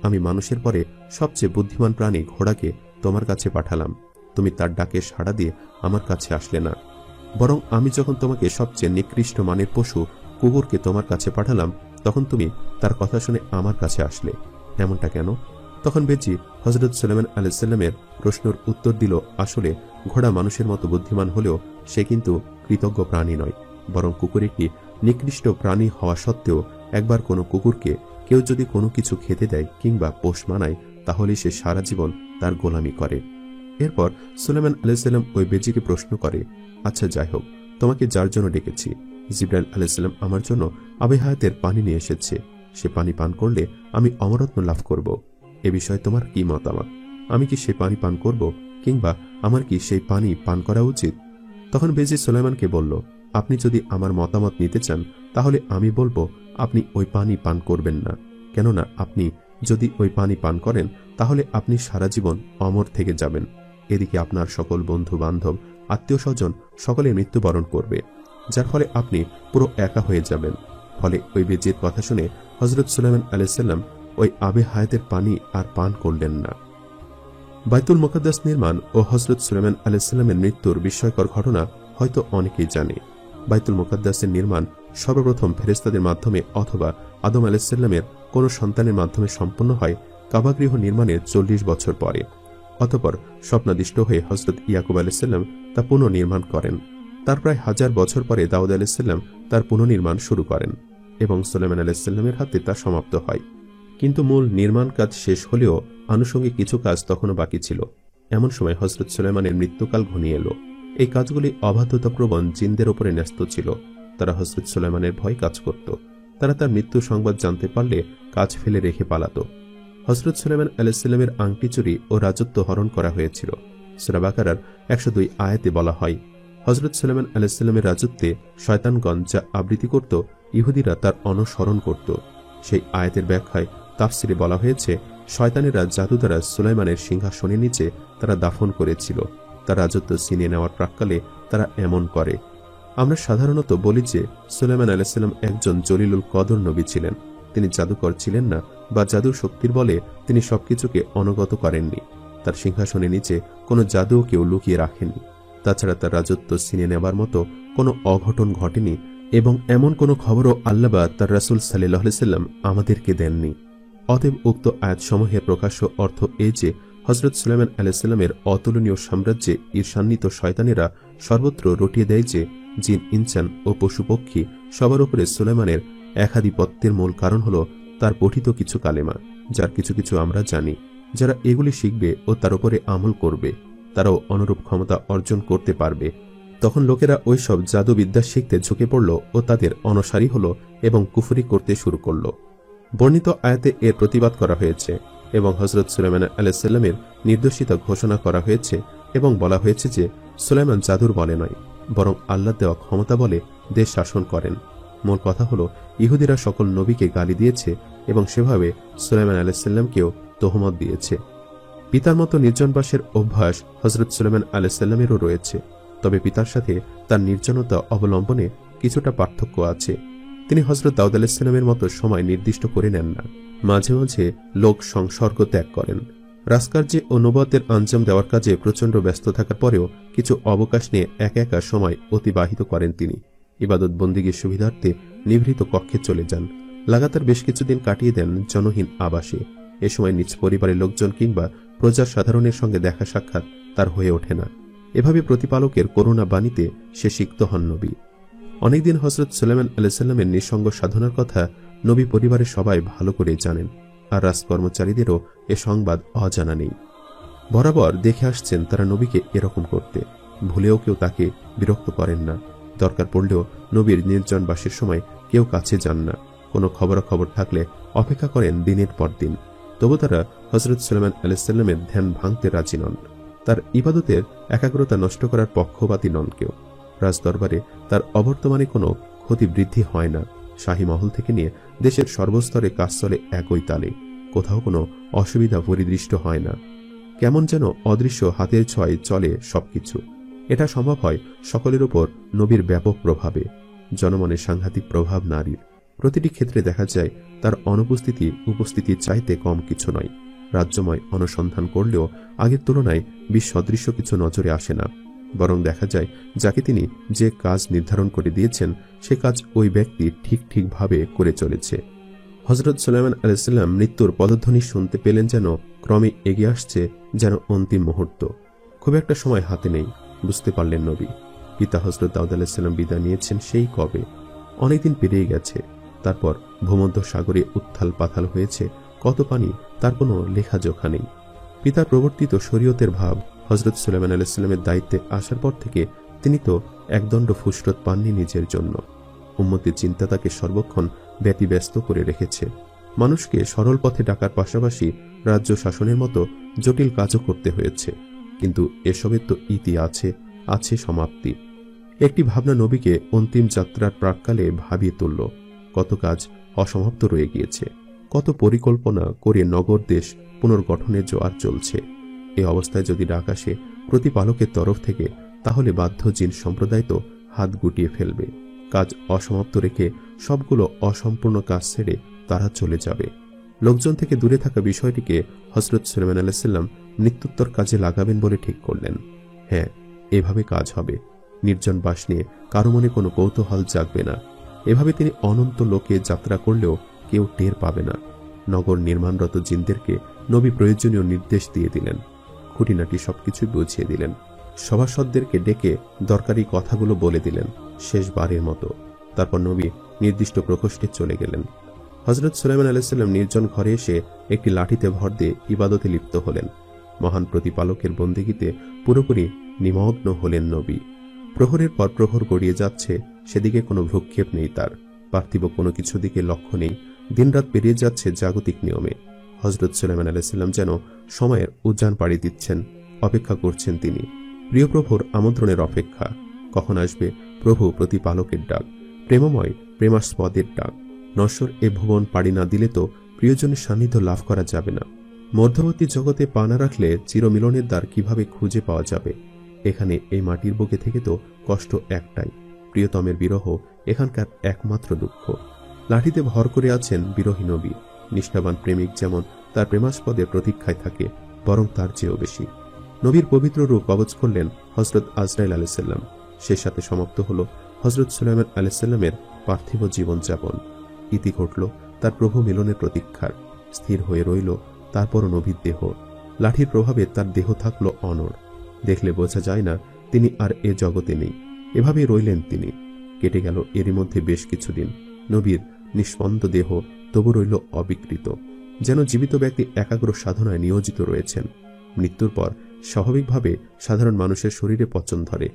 আমি মানুষের পরে সবচেয়ে বুদ্ধিমান প্রাণী ঘোড়াকে তোমার কাছে পাঠালাম, তুমি তার ডাকে সাড়া দিয়ে আমার কাছে আসলে না, বরং আমি যখন তোমাকে সবচেয়ে নিকৃষ্ট মানের পশু কুকুরকে তোমার কাছে পাঠালাম তখন তুমি তার কথা শুনে আমার কাছে আসলে, এমনটা কেন? তখন বেজি হযরত সুলাইমান আলাইহিসসালামের প্রশ্নের উত্তর দিল, আসলে ঘোড়া মানুষের মতো বুদ্ধিমান হলেও সে কিন্তু কৃতজ্ঞ প্রাণী নয়, বরং কুকুর একটি নিকৃষ্ট প্রাণী হওয়া সত্ত্বেও একবার কোনো কুকুরকে কেউ যদি কোনো কিছু খেতে দেয় কিংবা পোষ মানায় তাহলে সে সারা জীবন তার গোলামি করে। এরপর সুলাইমান আলাইহিসসালাম ওই বেজিকে প্রশ্ন করে, আচ্ছা যাই হোক, তোমাকে যার জন্য ডেকেছি, জিবরাইল আলাইহিসসালাম আমার জন্য আবে হায়াতের পানি নিয়ে এসেছে, সে পানি পান করলে আমি অমরত্ব লাভ করব, এ বিষয়ে তোমার কি মতামত? আমি কি সেই পানি পান করব কিংবা আমার কি সেই পানি পান করা উচিত? তখন বেজি সুলাইমানকে বলল, আপনি যদি আমার মতামত নিতে চান তাহলে আমি বলবো আপনি ওই পানি পান করবেন না, কেননা আপনি যদি ওই পানি পান করেন তাহলে আপনি সারা জীবন অমর থেকে যাবেন। এদিকে আপনার সকল বন্ধু বান্ধব, আত্মীয় স্বজন সকলে মৃত্যুবরণ করবে, যার ফলে আপনি পুরো একা হয়ে যাবেন। ফলে ওই বেজির কথা শুনে হযরত সুলাইমান আলাইহিসসালাম ওই আবে হায়াতের পানি আর পান করলেন না। বাইতুল মুকাদ্দাস নির্মাণ ও হযরত সুলাইমান আলাইহিসসালামের মৃত্যুর বিস্ময়কর ঘটনা হয়তো অনেকেই জানে। বাইতুল মুকাদ্দাসের নির্মাণ সর্বপ্রথম ফেরেশতাদের মাধ্যমে অথবা আদম আলাইহিসসালামের কোন সন্তানের মাধ্যমে সম্পন্ন হয় কাবাগৃহ নির্মাণের 40 বছর পরে। অতঃপর স্বপ্নাদিষ্ট হয়ে হযরত ইয়াকুব আলাইহিসসালাম তা পুনর্নির্মাণ করেন। তার প্রায় 1000 বছর পরে দাউদ আলাইহিসসালাম তার পুনর্নির্মাণ শুরু করেন এবং সুলাইমান আলাইহিসসালামের হাতে তা সমাপ্ত হয়। কিন্তু মূল নির্মাণ কাজ শেষ হলেও আনুষঙ্গিক কিছু কাজ তখনও বাকি ছিল। এমন সময় হযরত সুলাইমানের মৃত্যুকাল ঘনিয়ে এলো। এই কাজগুলি অবাধ্যতাপ্রবণ জিনদের উপরে ন্যস্ত ছিল। তারা হযরত সুলাইমানের ভয় কাজ করত। তারা তার মৃত্যু সংবাদ জানতে পারলে কাজ ফেলে রেখে পালাত। হযরত সুলাইমান আলাইহিসসালামের আংটি চুরি ও রাজত্ব হরণ করা হয়েছিল। সূরা বাকারার 102 আয়াতে বলা হয়, হযরত সুলাইমান আলাইহিসসালামের রাজত্বে শয়তানগণ যা আবৃত্তি করত ইহুদিরা তার অনুসরণ করত। সেই আয়াতের ব্যাখ্যায় তাফসিরে বলা হয়েছে, শয়তানেরা জাদু দ্বারা সুলাইমানের সিংহাসনের নিচে তারা দাফন করেছিল। তার রাজত্ব ছিনিয়ে নেওয়ার প্রাক্কালে তারা এমন করে। আমরা সাধারণত বলি যে সুলাইমান আলাইহিসসালাম একজন জলিলুল কদর নবী ছিলেন। তিনি জাদুকর ছিলেন না বা জাদুর শক্তির বলে তিনি সবকিছুকে অনুগত করেননি। তার সিংহাসনের নিচে কোনো জাদুও কেউ লুকিয়ে রাখেনি। তাছাড়া তার রাজত্ব ছিনিয়ে নেবার মতো কোনো অঘটন ঘটেনি এবং এমন কোনো খবরও আল্লাহ বা তার রাসূল সাল্লাল্লাহু আলাইহি ওয়াসাল্লাম আমাদেরকে দেননি। অতএব উক্ত আয়াতসমূহের প্রকাশ্য অর্থ এই যে হযরত সুলাইমান আলাইহিসসালামের অতুলনীয় সাম্রাজ্যে ঈর্ষান্বিত শয়তানেরা সর্বত্র রটিয়ে দেয় যে জিন, ইনসান ও পশুপক্ষী সবার উপরে সুলাইমানের একাধিপত্যের মূল কারণ হল তার পঠিত কিছু কালেমা, যার কিছু কিছু আমরা জানি। যারা এগুলি শিখবে ও তার উপরে আমল করবে তারাও অনুরূপ ক্ষমতা অর্জন করতে পারবে। তখন লোকেরা ওইসব জাদুবিদ্যা শিখতে ঝুঁকে পড়ল ও তাদের অনুসারী হল এবং কুফরি করতে শুরু করল। বর্ণিত আয়াতে এর প্রতিবাদ করা হয়েছে এবং হযরত সুলাইমান আলাইহিস সালামের নির্দোষিতা ঘোষণা করা হয়েছে এবং বলা হয়েছে যে সুলাইমান জাদুর বলে নয়, বরং আল্লাহর দেওয়া ক্ষমতা বলে দেশ শাসন করেন। মূল কথা হলো ইহুদিরা সকল নবীকে গালি দিয়েছে এবং সেভাবে সুলাইমান আলাইহিস সালামকেও তহমত দিয়েছে। পিতার মতো নির্জনবাসের অভ্যাস হযরত সুলাইমান আলাইহিস সালামেরও রয়েছে, তবে পিতার সাথে তার নির্জনতা অবলম্বনে কিছুটা পার্থক্য আছে। তিনি হযরত দাউদ আলাইহিস সালামের মতো সময় নির্দিষ্ট করে নেন না, মাঝে মাঝে লোক সংসর্গ ত্যাগ করেন। রাজকার্যে ও নবুয়তের আঞ্জাম দেওয়ার কাজে প্রচণ্ড ব্যস্ত থাকার পরেও কিছু অবকাশ নিয়ে একা একা সময় অতিবাহিত করেন তিনি। ইবাদত বন্দিগির সুবিধার্থে নিভৃত কক্ষে চলে যান। লাগাতার বেশ কিছুদিন কাটিয়ে দেন জনহীন আবাসে। এ সময় নিজ পরিবারের লোকজন কিংবা প্রজার সাধারণের সঙ্গে দেখা সাক্ষাৎ তার হয়ে ওঠে না। এভাবে প্রতিপালকের করুণা বাণীতে সে সিক্ত হন নবী। অনেকদিন হযরত সুলাইমান আলাইহিস সালামের নিঃসঙ্গ সাধনার কথা নবী পরিবারের সবাই ভালো করে জানেন, আর রাজকর্মচারীদেরও এ সংবাদ অজানা নেই। বরাবর দেখে আসছেন তারা নবীকে এরকম করতে, ভুলেও কেউ তাকে বিরক্ত করেন না। দরকার পড়লেও নবীর নির্জনবাসের সময় কেউ কাছে যান না। কোনো খবরাখবর থাকলে অপেক্ষা করেন দিনের পর দিন। তবু তারা হযরত সুলাইমান আলাইহিস সালামের ধ্যান ভাঙতে রাজি নন। তার ইবাদতের একাগ্রতা নষ্ট করার পক্ষপাতী নন কেউ। রাজদরবারে তার অবর্তমানে কোনো ক্ষতি বৃদ্ধি হয় না। শাহী মহল থেকে নিয়ে দেশের সর্বস্তরে কাজ চলে একই তালে, কোথাও কোনো অসুবিধা পরিদৃষ্ট হয় না। কেমন যেন অদৃশ্য হাতের ছোঁয়ায় চলে সবকিছু। এটা সম্ভব হয় সকলের উপর নবীর ব্যাপক প্রভাবে। জনমনের সাংঘাতিক প্রভাব নারীর প্রতিটি ক্ষেত্রে দেখা যায় তার অনুপস্থিতি উপস্থিতির চাইতে কম কিছু নয়। রাজ্যময় অনুসন্ধান করলেও আগের তুলনায় বিসদৃশ্য কিছু নজরে আসে না, বরং দেখা যায় যাকে তিনি যে কাজ নির্ধারণ করে দিয়েছেন সে কাজ ওই ব্যক্তি ঠিকভাবে করে চলেছে। হযরত সুলাইমান আলাইহিস সালাম মৃত্যুর পদধ্বনি শুনতে পেলেন যেন ক্রমে এগিয়ে আসছে যেন অন্তিম মুহূর্ত। খুব একটা সময় হাতে নেই, বুঝতে পারলেন নবী। পিতা হযরত দাউদ আলাইহিস সালাম বিদায় নিয়েছেন সেই কবে, অনেকদিন পেরিয়ে গেছে। তারপর ভূমধ্য সাগরে উত্থাল পাথাল হয়েছে কত পানি, তার কোনো লেখাজোখা নেই। পিতার প্রবর্তিত শরীয়তের ভাব হযরত সুলাইমান আলাইহিস সালামের দায়িত্বে আসার পর থেকে তিনি তো একদণ্ড ফুসরত পাননি নিজের জন্য। উম্মতের চিন্তা তাকে সর্বক্ষণ ব্যতিব্যস্ত করে রেখেছে। মানুষকে সরল পথে ডাকার পাশাপাশি রাজ্য শাসনের মতো জটিল কাজও করতে হয়েছে। কিন্তু এসবের তো ইতি আছে সমাপ্তি। একটি ভাবনা নবীকে অন্তিম যাত্রার প্রাক্কালে ভাবিয়ে তুলল। কত কাজ অসমাপ্ত রয়ে গিয়েছে, কত পরিকল্পনা করে নগর দেশ পুনর্গঠনের জোয়ার চলছে। এই অবস্থায় যদি ডাক আসে প্রতিপালকের তরফ থেকে, তাহলে বাধ্য জিন সম্প্রদায় তো হাত গুটিয়ে ফেলবে। কাজ অসমাপ্ত রেখে সবগুলো অসম্পূর্ণ কাজ ছেড়ে তারা চলে যাবে। লোকজন থেকে দূরে থাকা বিষয়টিকে হযরত সুলাইমান আলাইহিস সালাম মৃত্যুত্তর কাজে লাগাবেন বলে ঠিক করলেন। হ্যাঁ, এভাবে কাজ হবে। নির্জন বাস নিয়ে কারো মনে কোনো কৌতূহল জাগবে না। এভাবে তিনি অনন্ত লোকে যাত্রা করলেও কেউ টের পাবে না। নগর নির্মাণরত জিনদেরকে নবী প্রয়োজনীয় নির্দেশ দিয়ে দিলেন, খুঁটিনাটি সবকিছু বুঝিয়ে দিলেন। সভাসদদেরকে ডেকে দরকারি কথাগুলো বলে দিলেন শেষবারের মতো। তারপর নবী নির্দিষ্ট প্রকোষ্ঠে চলে গেলেন। হযরত সুলাইমান আলাইহিস সালাম নির্জন ঘরে এসে একটি লাঠিতে ভর দিয়ে ইবাদতে লিপ্ত হলেন। মহান প্রতিপালকের বন্দেগীতে পুরোপুরি নিমগ্ন হলেন নবী। প্রহরের পর প্রহর গড়িয়ে যাচ্ছে, সেদিকে কোনো ভ্রুক্ষেপ নেই তার। পার্থিব কোনো কিছু দিকে লক্ষ্য নেই। দিনরাত পেরিয়ে যাচ্ছে জাগতিক নিয়মে। হযরত সুলাইমান আলাইহিস সালাম যেন সময়ের উদ্যান পাড়ি দিচ্ছেন, অপেক্ষা করছেন তিনি। প্রিয় প্রভুর আমন্ত্রণের অপেক্ষা। কখন আসবে প্রভু প্রতিপালকের ডাক, প্রেমময় প্রেমাস্পদের ডাক। নশ্বর এ ভুবন পাড়ি না দিলে তো প্রিয়জনের সান্নিধ্য লাভ করা যাবে না। মধ্যবর্তী জগতে পা না রাখলে চিরমিলনের দ্বার কিভাবে খুঁজে পাওয়া যাবে? এখানে এই মাটির বুকে থেকে তো কষ্ট একটাই, প্রিয়তমের বিরহ এখানকার একমাত্র দুঃখ। লাঠিতে ভর করে আছেন বিরহী নবী। নিষ্ঠাবান প্রেমিক যেমন তার প্রেমাস্পদের প্রতীক্ষায় থাকে, বরং তার চেয়েও বেশি। নবীর পবিত্র রূপ কবজ করলেন হযরত আজরাইল আলাইহিস সালাম। সে সাথে সমাপ্ত হল হযরত সুলাইমান আলাইহিস সালামের পার্থিব জীবনযাপন। ইতি ঘটল তার প্রভু মিলনের প্রতীক্ষার। স্থির হয়ে রইল তারপরও নবীর দেহ। লাঠির প্রভাবে তার দেহ থাকল অনড়। দেখলে বোঝা যায় না তিনি আর এ জগতে নেই। এভাবেই রইলেন তিনি। কেটে গেল এরই মধ্যে বেশ কিছুদিন। নবীর নিষ্পন্দ দেহ তবু রইল অবিকৃত, যেন জীবিত ব্যক্তি একাগ্র সাধনায় নিয়োজিত রয়েছেন। মৃত্যুর পর স্বাভাবিকভাবে সাধারণ মানুষের শরীরে পচন ধরে।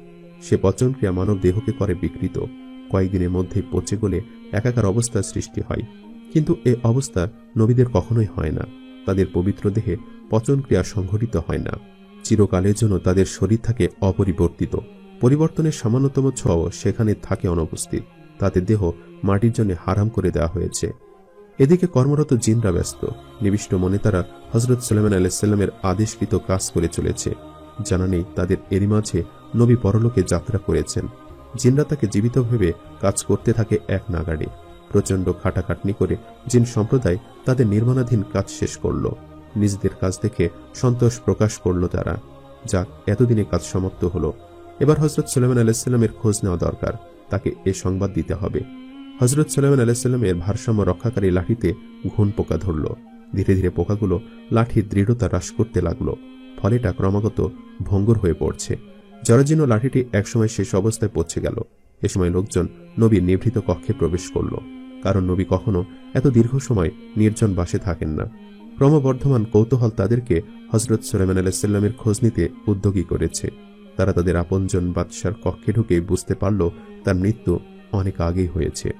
সে পচনক্রিয়া মানব দেহকে করে বিকৃত। কয়েকদিনের মধ্যেই পচে গলে একাকার অবস্থার সৃষ্টি হয়। কিন্তু এ অবস্থা নবীদের কখনোই হয় না। তাদের পবিত্র দেহে পচনক্রিয়া সংঘটিত হয় না। চিরকালের জন্য তাদের শরীর থাকে অপরিবর্তিত। পরিবর্তনের সামান্যতম ছোঁয়াও সেখানে থাকে অনুপস্থিত। তাদের দেহ মাটির জন্য হারাম করে দেওয়া হয়েছে। এদিকে কর্মরত জিনরা ব্যস্ত। নিবিষ্ট মনে তারা হযরত সুলাইমান আলাইহিসসালামের আদেশকৃত কাজ করে চলেছে। জানা নেই তাদের এরই মাঝে নবী পরলোকে যাত্রা করেছেন। জিনরা তাকে জীবিত ভেবে কাজ করতে থাকে এক নাগাড়ে। প্রচণ্ড খাটাখাটনি করে জিন সম্প্রদায় তাদের নির্মাণাধীন কাজ শেষ করল। নিজেদের কাজ দেখে সন্তোষ প্রকাশ করল তারা। যাক, এতদিনে কাজ সমাপ্ত হলো। এবার হযরত সুলাইমান আলাইহিসসালামের খোঁজ নেওয়া দরকার। তাকে এ সংবাদ দিতে হবে। হযরত সুলাইমান আলাইহিসসালামের ভারসাম্য রক্ষাকারী লাঠিতে ঘুণ পোকা ধরল। ধীরে ধীরে পোকাগুলো লাঠির দৃঢ়তা হ্রাস করতে লাগল। ফলে এটা ক্রমাগত ভঙ্গুর হয়ে পড়ছে। জরাজীর্ণ লাঠিটি একসময় শেষ অবস্থায় পৌঁছে গেল। এ সময় লোকজন নবীর নিভৃত কক্ষে প্রবেশ করল। কারণ নবী কখনো এত দীর্ঘ সময় নির্জন বাসে থাকেন না। ক্রমবর্ধমান কৌতূহল তাদেরকে হযরত সুলাইমান আলাইহিসসালামের খোঁজ নিতে উদ্যোগী করেছে। তারা তাদের আপনজন বাদশার কক্ষে ঢুকে বুঝতে পারল তার মৃত্যু অনেক আগেই হয়েছে।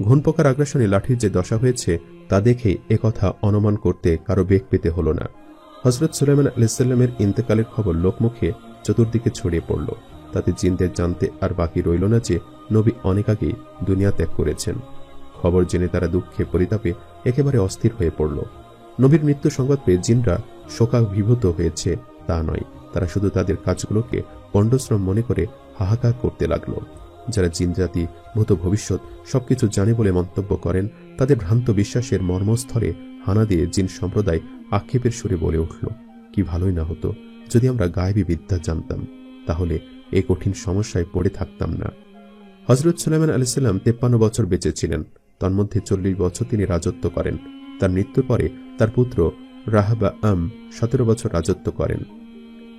ঘুণ পোকার আগ্রাসনে লাঠির যে দশা হয়েছে তা দেখে একথা অনুমান করতে কারো বেগ পেতে হল না। হযরত সুলাইমান আলাইহিসসালামের ইন্তেকালের খবর লোকমুখে চতুর্দিকে ছড়িয়ে পড়ল। তাতে জিনদের জানতে আর বাকি রইল না যে নবী অনেক আগেই দুনিয়া ত্যাগ করেছেন। খবর জেনে তারা দুঃখে পরিতাপে একেবারে অস্থির হয়ে পড়ল। নবীর মৃত্যু সংবাদ পেয়ে জিনরা শোকাভিভূত হয়েছে তা নয়, তারা শুধু তাদের কাজগুলোকে পণ্ডশ্রম মনে করে হাহাকার করতে লাগল। যারা জিন জাতি ভূত ভবিষ্যৎ সবকিছু জানে বলে মন্তব্য করেন, তাদের ভ্রান্ত বিশ্বাসের মর্মস্থলে হানা দিয়ে জিন সম্প্রদায় আক্ষেপের সুরে বলে উঠল, কি ভালোই না হতো যদি আমরা গায়েবী বিদ্যা জানতাম, তাহলে এই কঠিন সমস্যায় পড়ে থাকতাম না। হযরত সুলাইমান আলাইহিসসালাম 53 বছর বেঁচে ছিলেন। তন্মধ্যে 40 বছর তিনি রাজত্ব করেন। তার মৃত্যুর পরে তার পুত্র রাহবাআম 17 বছর রাজত্ব করেন।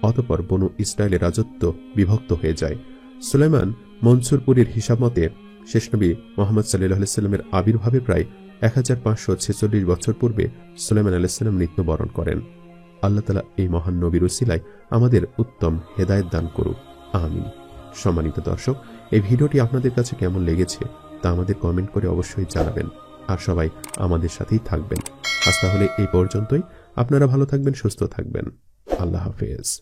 অতঃপর বনু ইসরায়েলের রাজত্ব বিভক্ত হয়ে যায়। সুলাইমান মনসুরপুরীর হিসাব মতে শেষ নবী মুহাম্মদ সাল্লাল্লাহু আলাইহি ওয়াসাল্লামের আবির্ভাবে প্রায় 1546 বছর পূর্বে সুলাইমান আলাইহিসসালাম মৃত্যুবরণ করেন। আল্লাহ তাআলা এই মহান নবীর উসিলায় আমাদের উত্তম হেদায়েত দান করুক, আমিন। সম্মানিত দর্শক, এই ভিডিওটি আপনাদের কাছে কেমন লেগেছে তা আমাদের কমেন্ট করে অবশ্যই জানাবেন। আর সবাই আমাদের সাথেই থাকবেন। আজ তাহলে এই পর্যন্তই। আপনারা ভালো থাকবেন, সুস্থ থাকবেন। আল্লাহ হাফেজ।